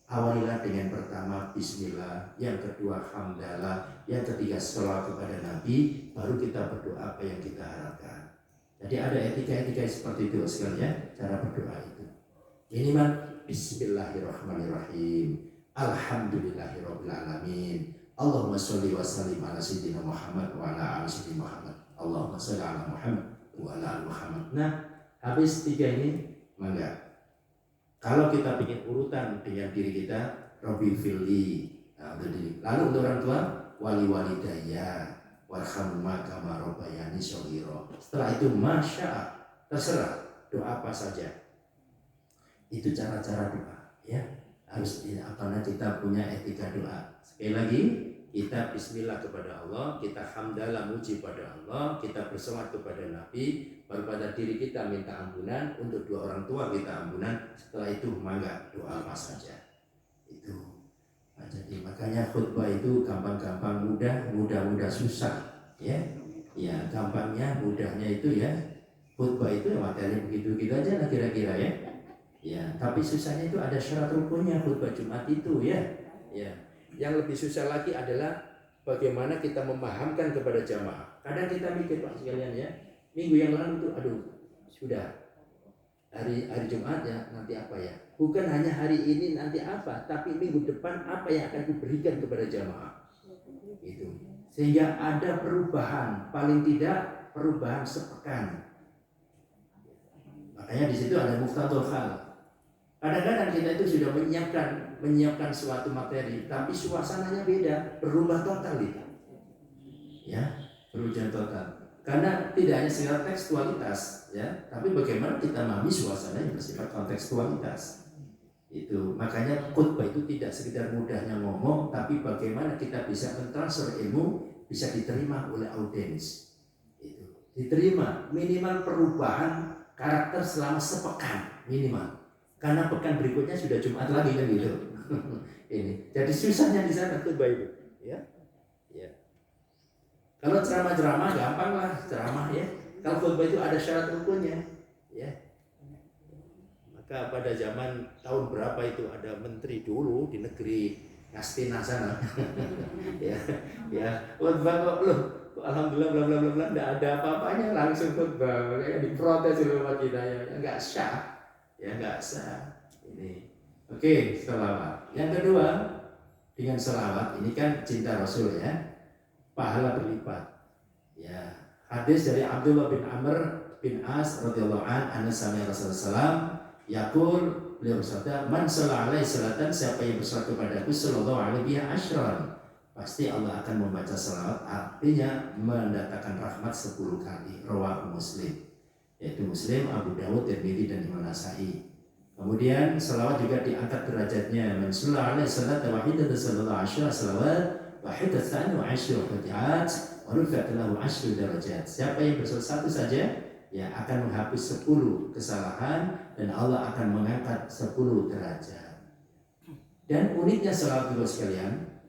Awalilah dengan pertama bismillah, yang kedua hamdalah, yang ketiga salawat kepada Nabi, baru kita berdoa apa yang kita harapkan. Jadi ada etika-etika seperti itu sekali ya, cara berdoa itu. Minimal bismillahirrahmanirrahim. Alhamdulillahirabbil alamin. Allahumma sholli wa sallim ala sayyidina Muhammad wa ala ali sayyidina Muhammad. Allahumma sholli ala Muhammad wa ala ali Muhammad. Nah, habis tiga ini, mangga. Kalau kita bikin urutan dengan diri kita, Rabbi firli. Nah, lalu untuk orang tua, wali walidayya warhamma kama rabbayani shaghira. Setelah itu masya terserah doa apa saja. Itu cara-cara doa ya. Harus karena kita punya etika doa. Sekali lagi kita bismillah kepada Allah, kita hamdalah muji pada Allah, kita bersolat kepada Nabi, baru pada diri kita minta ampunan, untuk dua orang tua kita ampunan. Setelah itu mangga doa apa saja. Itu. Nah, jadi makanya khutbah itu gampang-gampang, mudah susah ya. Ya, gampangnya mudahnya itu ya. Khutbah itu materi begitu aja lah kira-kira ya. Ya, tapi susahnya itu ada syarat rukunnya khutbah Jumat itu ya. Ya. Yang lebih susah lagi adalah bagaimana kita memahamkan kepada jamaah. Kadang kita mikir Pak sekalian ya, minggu yang lalu itu aduh sudah hari Jumat ya, nanti apa ya? Bukan hanya hari ini nanti apa, tapi minggu depan apa yang akan diberikan kepada jamaah. Itu. Sehingga ada perubahan, paling tidak perubahan sepekan. Makanya di situ ada muftadul hal. Kadang-kadang kita itu sudah menyiapkan menyiapkan suatu materi, tapi suasananya beda, berubah total itu. Ya, berubah total. Karena tidak hanya sekedar tekstualitas, ya, tapi bagaimana kita memahami suasana yang bersifat kontekstualitas. Itu makanya khutbah itu tidak sekedar mudahnya ngomong, tapi bagaimana kita bisa mentransfer ilmu bisa diterima oleh audiens. Itu diterima minimal perubahan karakter selama sepekan minimal. Karena pekan berikutnya sudah Jumat lagi kan gitu. Ini. Jadi susahnya di sana khutbah itu, ya. Ya. Kalau ceramah-ceramah gampang lah ceramah ya. Kalau khutbah itu ada syarat rukunnya, ya. Maka pada zaman tahun berapa itu ada menteri dulu di negeri Ngastina sana. Ya, ya. Khutbah kok loh, alhamdulillah bla bla bla bla enggak ada apa-apanya langsung khutbah. Kayak diprotes oleh umat kita ya, enggak sah. Ya enggak sah. Ini. Oke, selawat. Yang kedua, dengan selawat ini kan cinta Rasul ya, pahala berlipat. Ya, hadis dari Abdullah bin Amr bin As radhiyallahu an sami Rasulullah yaqul, beliau bersabda, man shalla alaihi salatan, siapa yang bersalat kepadaku sallallahu alaihi asyran, pasti Allah akan membaca selawat, artinya mendatangkan rahmat 10 kali. Rawahu Muslim, yaitu Muslim, Abu Dawud, Tirmidzi dan Imam Nasa'i. Kemudian selawat juga diangkat derajatnya. Man shalla alaihi salatan wahidatan sallallahu asyra salawat wahidatan wa asyru qati'at wa rufa'at lahu asyru darajat. Siapa yang bersalat satu saja, ya akan menghapus 10 kesalahan dan Allah akan mengangkat 10 derajat. Dan uniknya selawat itu sekalian,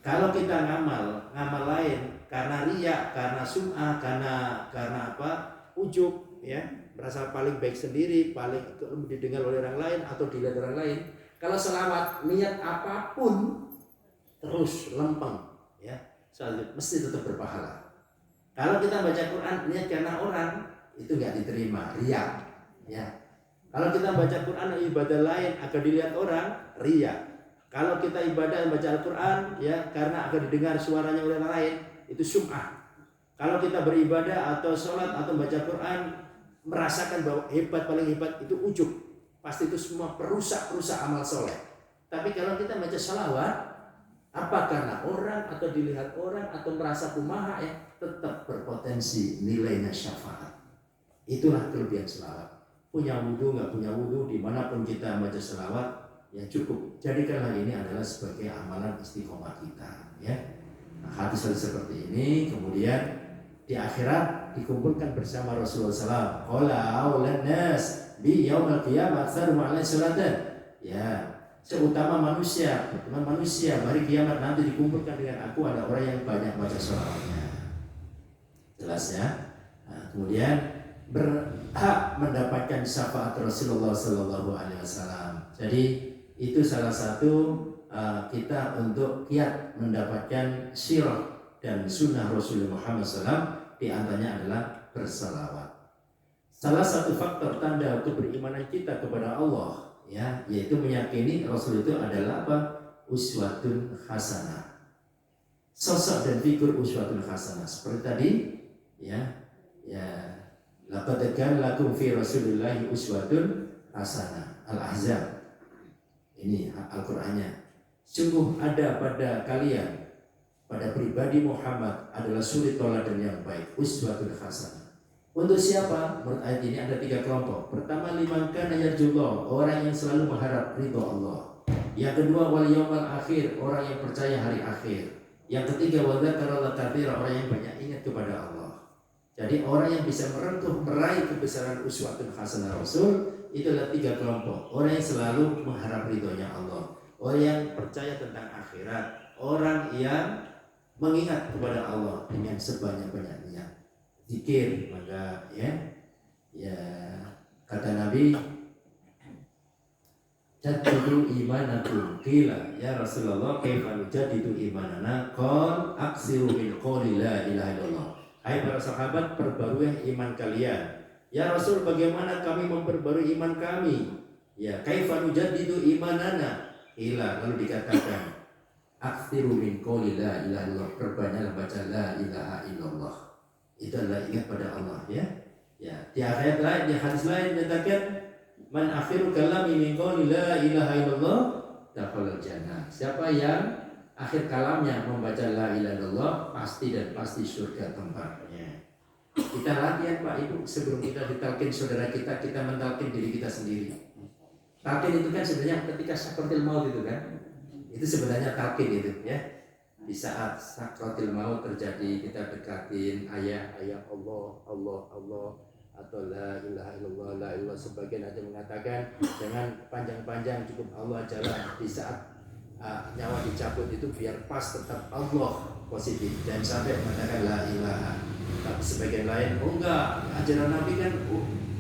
kalau kita ngamal lain karena riya, karena sum'ah, karena apa? Ujub, ya, merasa paling baik sendiri, paling didengar oleh orang lain atau dilihat orang lain. Kalau selawat niat apapun terus lempeng, ya, mesti tetap berpahala. Kalau kita baca Quran niat karena orang, itu nggak diterima, riya, ya. Kalau kita baca Quran ibadah lain agar dilihat orang, riya. Kalau kita ibadah baca Al-Quran ya karena agar didengar suaranya oleh orang lain, itu sum'ah. Kalau kita beribadah atau sholat atau baca Quran merasakan bahwa hebat, paling hebat, itu ujub. Pasti itu semua perusak amal soleh. Tapi kalau kita baca sholawat, apa karena orang atau dilihat orang atau merasa kumaha, ya, tetap berpotensi nilainya syafaat. Itulah kelebihan selawat. Punya wudhu, nggak punya wudhu, dimanapun kita baca selawat, ya cukup. Jadikanlah ini adalah sebagai amalan istiqomah kita, ya. Nah, hadis-hadis seperti ini kemudian di akhirat dikumpulkan bersama Rasulullah SAW. Qala aulan nas bi yaumil qiyamah aktsaru alaihi salatan. Ya, seutama manusia, teman manusia, hari kiamat nanti dikumpulkan dengan aku ada orang yang banyak baca selawatnya. Jelas ya. Nah, kemudian berhak mendapatkan syafaat Rasulullah Sallallahu Alaihi Wasallam. Jadi itu salah satu kita untuk kiat mendapatkan sirah dan sunnah Rasulullah Muhammad SAW, di antaranya adalah bersalawat. Salah satu faktor tanda untuk berimanan kita kepada Allah, ya, yaitu meyakini Rasul itu adalah apa? Uswatun hasanah. Sosok dan figur uswatun hasanah. Seperti tadi, ya, laqad kana lakum fi Rasulillahi uswatun hasanah. Al-Ahzab. Ini Al-Qur'annya. Sungguh ada pada kalian, pada pribadi Muhammad adalah suri toladan yang baik, uswatun hasanah. Untuk siapa? Menurut ayat ini ada 3 kelompok. Pertama, liman kana yarjullah, orang yang selalu mengharap ridha Allah. Yang kedua, wal yaumal akhir, orang yang percaya hari akhir. Yang ketiga, wa dzakara katsira, orang yang banyak ingat kepada Allah. Jadi orang yang bisa meraih kebesaran uswatun hasanah Rasul, itulah 3 kelompok. Orang yang selalu mengharap ridhonya Allah, orang yang percaya tentang akhirat, orang yang mengingat kepada Allah dengan sebanyak-banyaknya zikir. Maka ya kata Nabi, jadidu imanakum, qila ya Rasulullah kaifa nujadidu imanana, qol aksiru min qouli la ilaha illallah. Hai para sahabat, perbarui iman kalian. Ya Rasul, bagaimana kami memperbarui iman kami? Ya, kaifa nujaddidu imanana? Ila, lalu dikatakan, aksiru min qouli la ilaha illallah, perbanyaklah baca la ilaha illallah. Itu adalah ingat pada Allah, ya. Ya, di ayat lain, di hadis lain dikatakan, man akhiru kalami min qouli la ilaha illallah, dakhalal jannah. Siapa yang akhir kalamnya membaca la ilaha illallah, pasti dan pasti surga tempatnya. Kita latihan Pak Ibu, sebelum kita ditalkin saudara kita mentalkin diri kita sendiri. Talkin itu kan sebenarnya ketika sakratul maut itu kan, itu sebenarnya talkin itu ya. Di saat sakratul maut terjadi, kita dekatin ayat Allah atau la ilaha illallah, la ilaha. Sebagian ada mengatakan jangan panjang-panjang, cukup Allah jalan. Di saat nyawa dicabut itu biar pas tetap Allah positif, dan sampai mengatakan la ilaha. Tapi sebagian lain enggak, ajaran Nabi kan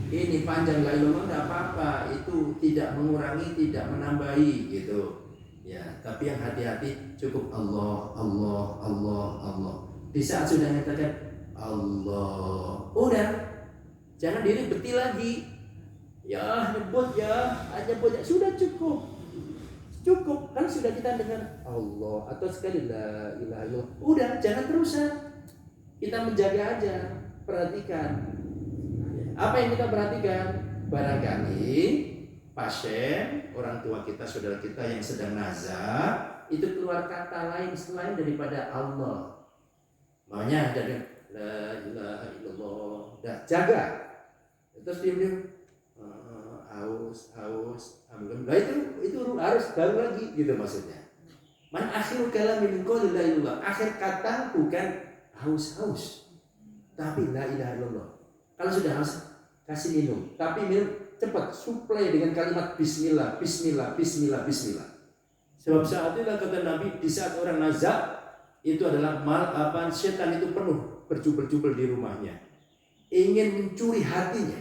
ini panjang la ilaha enggak apa-apa, itu tidak mengurangi, tidak menambahi gitu ya. Tapi yang hati-hati cukup Allah. Di saat sudah mengatakan Allah, udah jangan diribeti lagi ya, nyebut ya sudah cukup kan sudah kita dengar Allah atau sekali la ilaha illallah, udah jangan terusan, kita menjaga aja, perhatikan apa yang kita perhatikan. Barangkali pasien, orang tua kita, saudara kita yang sedang nazar itu keluar kata lain selain daripada Allah, maunya ada la ilaha illallah, dah jaga. Terus dia haus, alhamdulillah, itu harus baru lagi gitu maksudnya. Man akhiru kalam min qouli la ilaha, akhir kata bukan haus, tapi la ilaha illallah. Kalau sudah haus kasih minum, tapi minum cepat, suplai dengan kalimat bismillah. Sebab saat itulah kata Nabi, di saat orang nazar itu adalah setan itu penuh berjubel-jubel di rumahnya, ingin mencuri hatinya.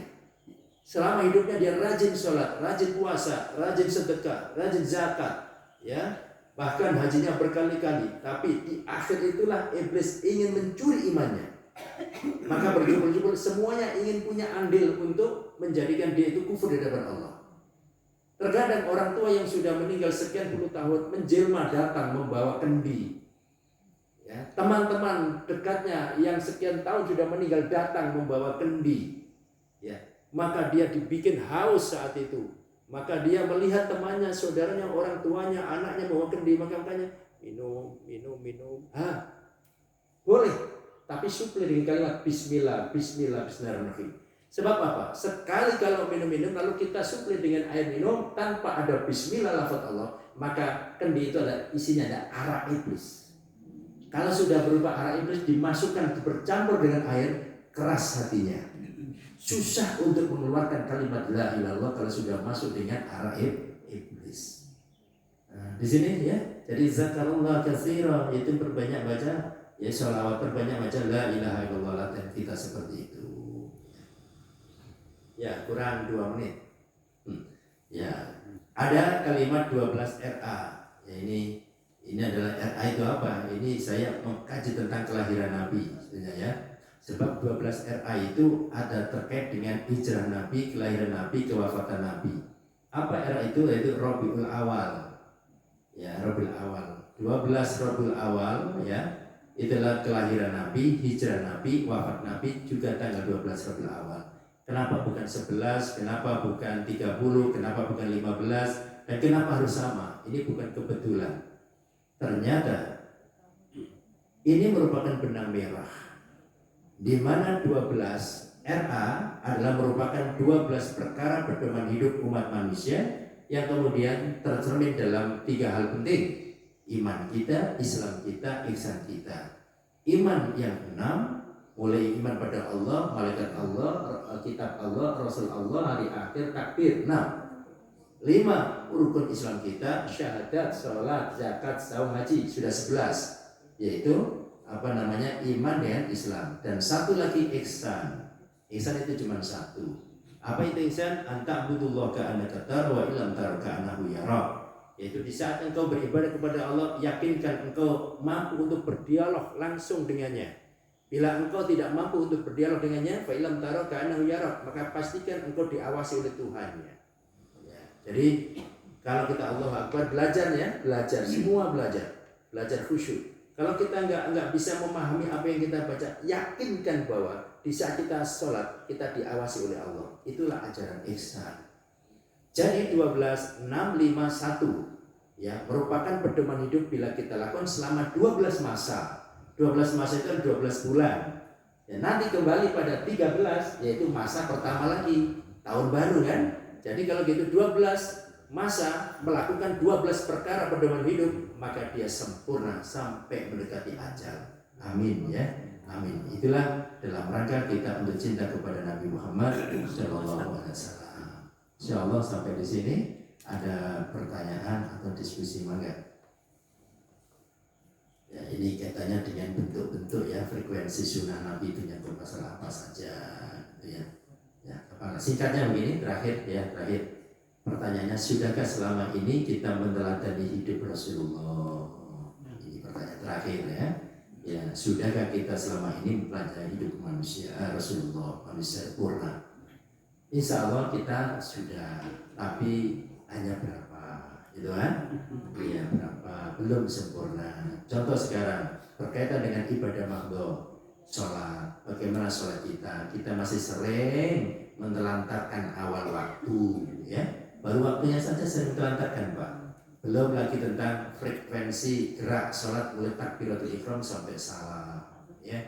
Selama hidupnya dia rajin sholat, rajin puasa, rajin sedekah, rajin zakat, ya, bahkan hajinya berkali-kali. Tapi di akhir itulah iblis ingin mencuri imannya. Maka berjubel-jubel semuanya ingin punya andil untuk menjadikan dia itu kufur di hadapan Allah. Terkadang orang tua yang sudah meninggal sekian puluh tahun menjelma datang membawa kendi. Ya, teman-teman dekatnya yang sekian tahun sudah meninggal datang membawa kendi. Ya, maka dia dibikin haus saat itu. Maka dia melihat temannya, saudaranya, orang tuanya, anaknya bawa kendi, maka tanya, minum. Boleh, tapi suplai dengan kalimat bismillahirrahmanirrahim. Sebab apa? Sekali kalau minum lalu kita suplai dengan air minum tanpa ada bismillah lafaz Allah, maka kendi itu isinya ada arak iblis. Kalau sudah berupa arak iblis dimasukkan bercampur dengan air, keras hatinya. Susah untuk mengeluarkan kalimat la ilaha illallah kalau sudah masuk dengan arak iblis. Nah, di sini ya, jadi zakarullah katsira, itu perbanyak baca ya sholawat, perbanyak baca la ilaha illallah, latihan kita seperti itu. Ya, kurang 2 menit. Ya, ada kalimat 12 RA. Ya, ini adalah RA itu apa? Ini saya mengkaji tentang kelahiran Nabi sebenarnya ya. Sebab 12 RA itu ada terkait dengan hijrah Nabi, kelahiran Nabi, kewafatan Nabi. Apa RA itu? Yaitu Rabiul Awal. Ya, Rabiul Awal. 12 Rabiul Awal ya. Itulah kelahiran Nabi, hijrah Nabi, wafat Nabi juga tanggal 12 Rabiul Awal. Kenapa bukan 11? Kenapa bukan 30? Kenapa bukan 15? Dan kenapa harus sama? Ini bukan kebetulan. Ternyata ini merupakan benang merah, di mana 12 RA adalah merupakan 12 perkara pedoman hidup umat manusia yang kemudian tercermin dalam 3 hal penting: iman kita, Islam kita, ihsan kita. Iman yang 6, mulai iman pada Allah, malaikat Allah, kitab Allah, Rasul Allah, hari akhir, takbir. 5 rukun Islam kita, syahadat, sholat, zakat, saum, haji, sudah 11, yaitu iman dengan Islam. Dan satu lagi ihsan. Ihsan itu cuma 1. Apa itu ihsan? Anta'budullah ka'annaka tarahu wa illam tara ka'annahu yarak. Yaitu di saat engkau beribadah kepada Allah, yakinkan engkau mampu untuk berdialog langsung dengannya. Bila engkau tidak mampu untuk berdialog dengannya, fa illam tara ka'annahu yarak, maka pastikan engkau diawasi oleh Tuhannya. Ya, jadi kalau kita Allahu Akbar, belajar semua belajar khusyuk. Kalau kita enggak bisa memahami apa yang kita baca, yakinkan bahwa di saat kita sholat kita diawasi oleh Allah. Itulah ajaran ihsan. Jadi 12, 6, 5, 1. ya, merupakan pedoman hidup bila kita lakukan selama 12 masa. 12 masa itu kan 12 bulan. Ya, nanti kembali pada 13, yaitu masa pertama lagi, tahun baru kan. Jadi kalau gitu 12 masa melakukan 12 perkara pedoman hidup, maka dia sempurna sampai mendekati ajal. Amin ya. Amin. Itulah dalam rangka kita untuk cinta kepada Nabi Muhammad SAW. Insyaallah sampai di sini. Ada pertanyaan atau diskusi, mangga? Ya, ini katanya dengan bentuk-bentuk ya, frekuensi sunnah Nabi itu nyangkut masalah apa saja, gitu ya. Ya, apa singkatnya begini, terakhir. Pertanyaannya, sudahkah selama ini kita meneladani hidup Rasulullah? Ini pertanyaan terakhir ya. Ya, sudahkah kita selama ini mempelajari hidup manusia Rasulullah, manusia sempurna? Insya Allah kita sudah, tapi hanya berapa, gitu kan? Iya, berapa, belum sempurna. Contoh sekarang berkaitan dengan ibadah mahdhu, sholat. Bagaimana sholat kita? Kita masih sering menelantarkan awal waktu, ya. Baru waktunya saja sering menelantarkan, Pak. Belum lagi tentang frekuensi gerak sholat mulai takbiratul ihram sampai salam, ya.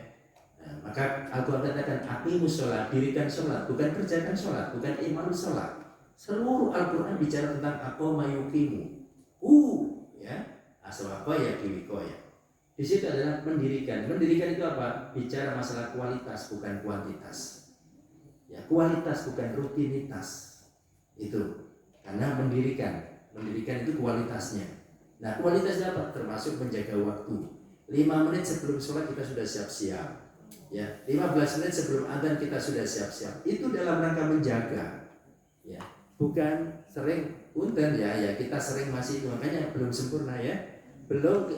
Nah, maka Al-Quran katakan aqimus sholat, dirikan sholat, bukan kerjakan sholat, bukan imanus sholat. Seluruh Al-Quran bicara tentang aqama yuqimu. Ya, aswaqa ya kiwiko ya. Di situ adalah mendirikan. Mendirikan itu apa? Bicara masalah kualitas bukan kuantitas. Ya, kualitas bukan rutinitas. Itu. Karena mendirikan itu kualitasnya. Nah, kualitasnya apa? Termasuk menjaga waktu. 5 menit sebelum sholat kita sudah siap-siap. Ya, 15 menit sebelum adzan kita sudah siap-siap. Itu dalam rangka menjaga. Ya, bukan sering punten ya kita sering masih, makanya belum sempurna ya. Belum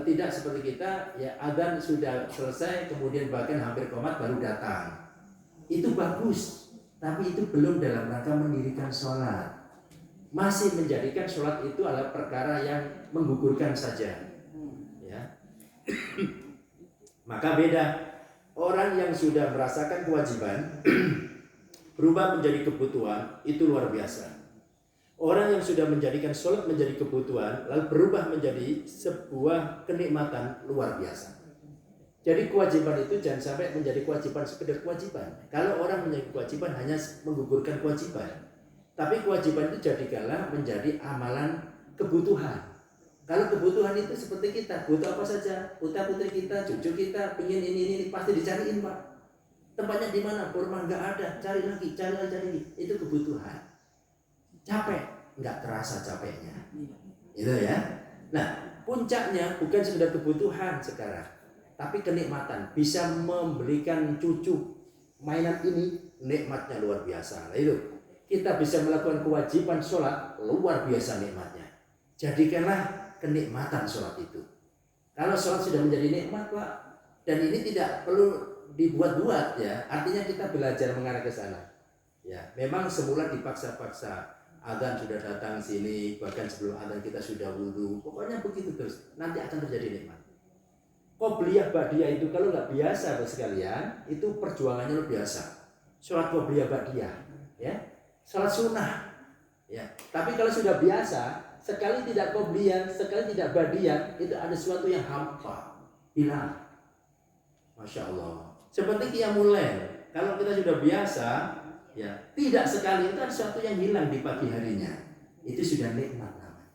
tidak seperti kita ya, adzan sudah selesai kemudian bahkan hampir qomat baru datang. Itu bagus, tapi itu belum dalam rangka mendirikan sholat. Masih menjadikan sholat itu adalah perkara yang menggugurkan saja. Ya. Maka beda. Orang yang sudah merasakan kewajiban berubah menjadi kebutuhan, itu luar biasa. Orang yang sudah menjadikan sholat menjadi kebutuhan lalu berubah menjadi sebuah kenikmatan, luar biasa. Jadi kewajiban itu jangan sampai menjadi kewajiban sekedar kewajiban. Kalau orang menjadi kewajiban hanya menggugurkan kewajiban, tapi kewajiban itu jadikanlah menjadi amalan kebutuhan. Kalau kebutuhan itu seperti kita, butuh apa saja, putra-putri kita, cucu kita, pengen ini pasti dicariin, Pak. Tempatnya di mana? Kurma nggak ada, cari lagi. Itu kebutuhan. Capek, nggak terasa capeknya. Itu ya. Nah, puncaknya bukan sekedar kebutuhan sekarang, tapi kenikmatan. Bisa memberikan cucu mainan ini, nikmatnya luar biasa. Nah, itu kita bisa melakukan kewajiban sholat, luar biasa nikmatnya. Jadikanlah kenikmatan sholat itu. Kalau sholat sudah menjadi nikmat, Pak, dan ini tidak perlu dibuat-buat ya. Artinya kita belajar mengarah ke sana. Ya, memang semula dipaksa-paksa. Adzan sudah datang sini, bahkan sebelum adzan kita sudah wudu. Pokoknya begitu terus. Nanti akan terjadi nikmat. Qobliyah ba'diyah itu kalau nggak biasa sekalian, itu perjuangannya luar biasa. Sholat qobliyah ba'diyah, ya. Sholat sunnah, ya. Tapi kalau sudah biasa, sekali tidak qobliyah, sekali tidak ba'diyah, itu ada sesuatu yang hampa, hilang. Masya Allah. Seperti qiyamul lail. Kalau kita sudah biasa, ya tidak sekali, itu ada sesuatu yang hilang di pagi harinya. Itu sudah nikmat namanya.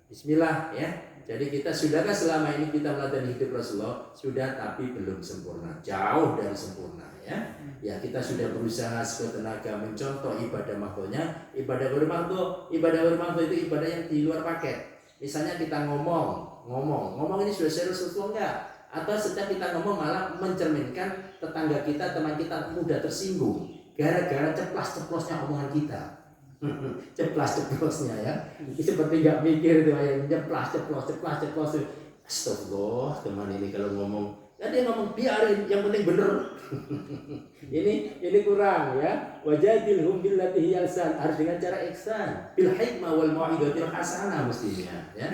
Bismillah ya. Jadi kita sudahkah selama ini kita meladani hidup Rasulullah? Sudah, tapi belum sempurna. Jauh dari sempurna ya. Ya kita sudah berusaha sekuat tenaga mencontoh ibadah mahdhunya. Ibadah bermahdhu itu ibadah yang di luar paket. Misalnya kita ngomong ini sudah serius Rasulullah enggak? Atau setiap kita ngomong malah mencerminkan tetangga kita, teman kita mudah tersinggung gara-gara ceplas-ceplosnya omongan kita. Ceplas-ceplosnya ya. Seperti nggak mikir itu ya, ceplas-ceplos. Astagfirullah, teman ini kalau ngomong, ya dia ngomong biarin, yang penting bener. ini kurang ya. Wajadilhum billati hiya ahsan, harus dengan cara ihsan, bil hikmah wal mau'izatil hasanah mestinya ya.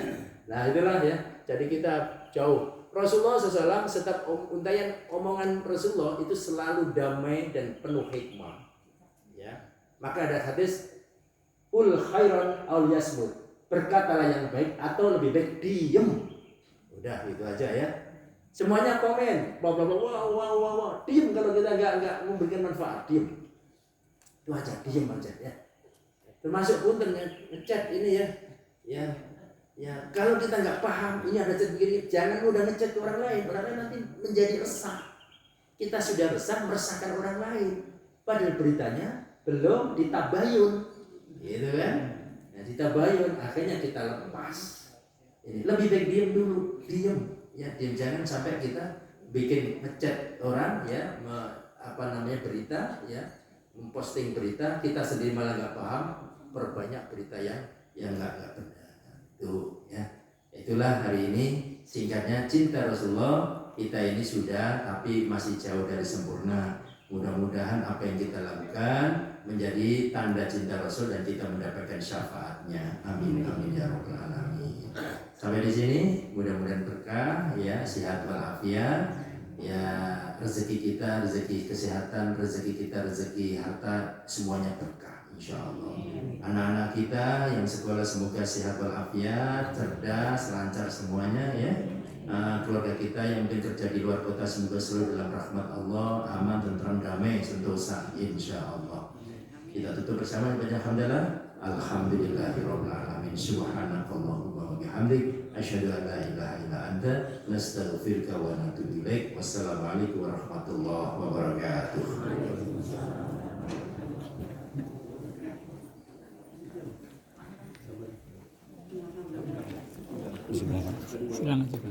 Nah, itulah ya. Jadi kita jauh. Rasulullah SAW, setiap untayan omongan Rasulullah itu selalu damai dan penuh hikmah. Ya. Maka ada hadis ul khairan aul yasmut. berkatalah yang baik atau lebih baik diem. Udah itu aja ya. Semuanya komen, wah, diem kalau kita nggak memberikan manfaat, diem. Itu aja, diem aja ya. Termasuk punten ngechat ini ya kalau kita nggak paham ini ada chat begini, jangan mudah ngechat orang lain nanti menjadi resah. Kita sudah resah meresahkan orang lain, padahal beritanya belum ditabayun, gitu kan? Nah, ditabayun akhirnya kita lepas. Ini lebih baik diem dulu, diem jangan sampai kita bikin ngechat orang ya, berita ya, memposting berita kita sendiri malah nggak paham, perbanyak berita yang nggak benar. Tuh ya, itulah hari ini singkatnya cinta Rasulullah kita ini sudah, tapi masih jauh dari sempurna. Mudah-mudahan apa yang kita lakukan menjadi tanda cinta Rasul dan kita mendapatkan syafaatnya. Amin amin ya rabbal alamin. Sampai di sini mudah-mudahan berkah ya, sehat walafiat ya, rezeki kita, rezeki kesehatan, rezeki kita, rezeki harta semuanya berkah insyaallah. Anak-anak kita yang sekolah semoga sehat walafiat, cerdas, lancar semuanya ya. Keluarga kita yang mungkin kerja di luar kota semoga selalu dalam rahmat Allah, aman, tentram, damai, sentosa insyaallah. Kita tutup bersama dengan hamdalah. Alhamdulillahirabbil alamin. Subhanakallahumma wa bihamdik asyhadu an la ilaha illa anta nastaghfiruka wa natubu ilaik. Wassalamualaikum warahmatullahi wabarakatuh. Silakan.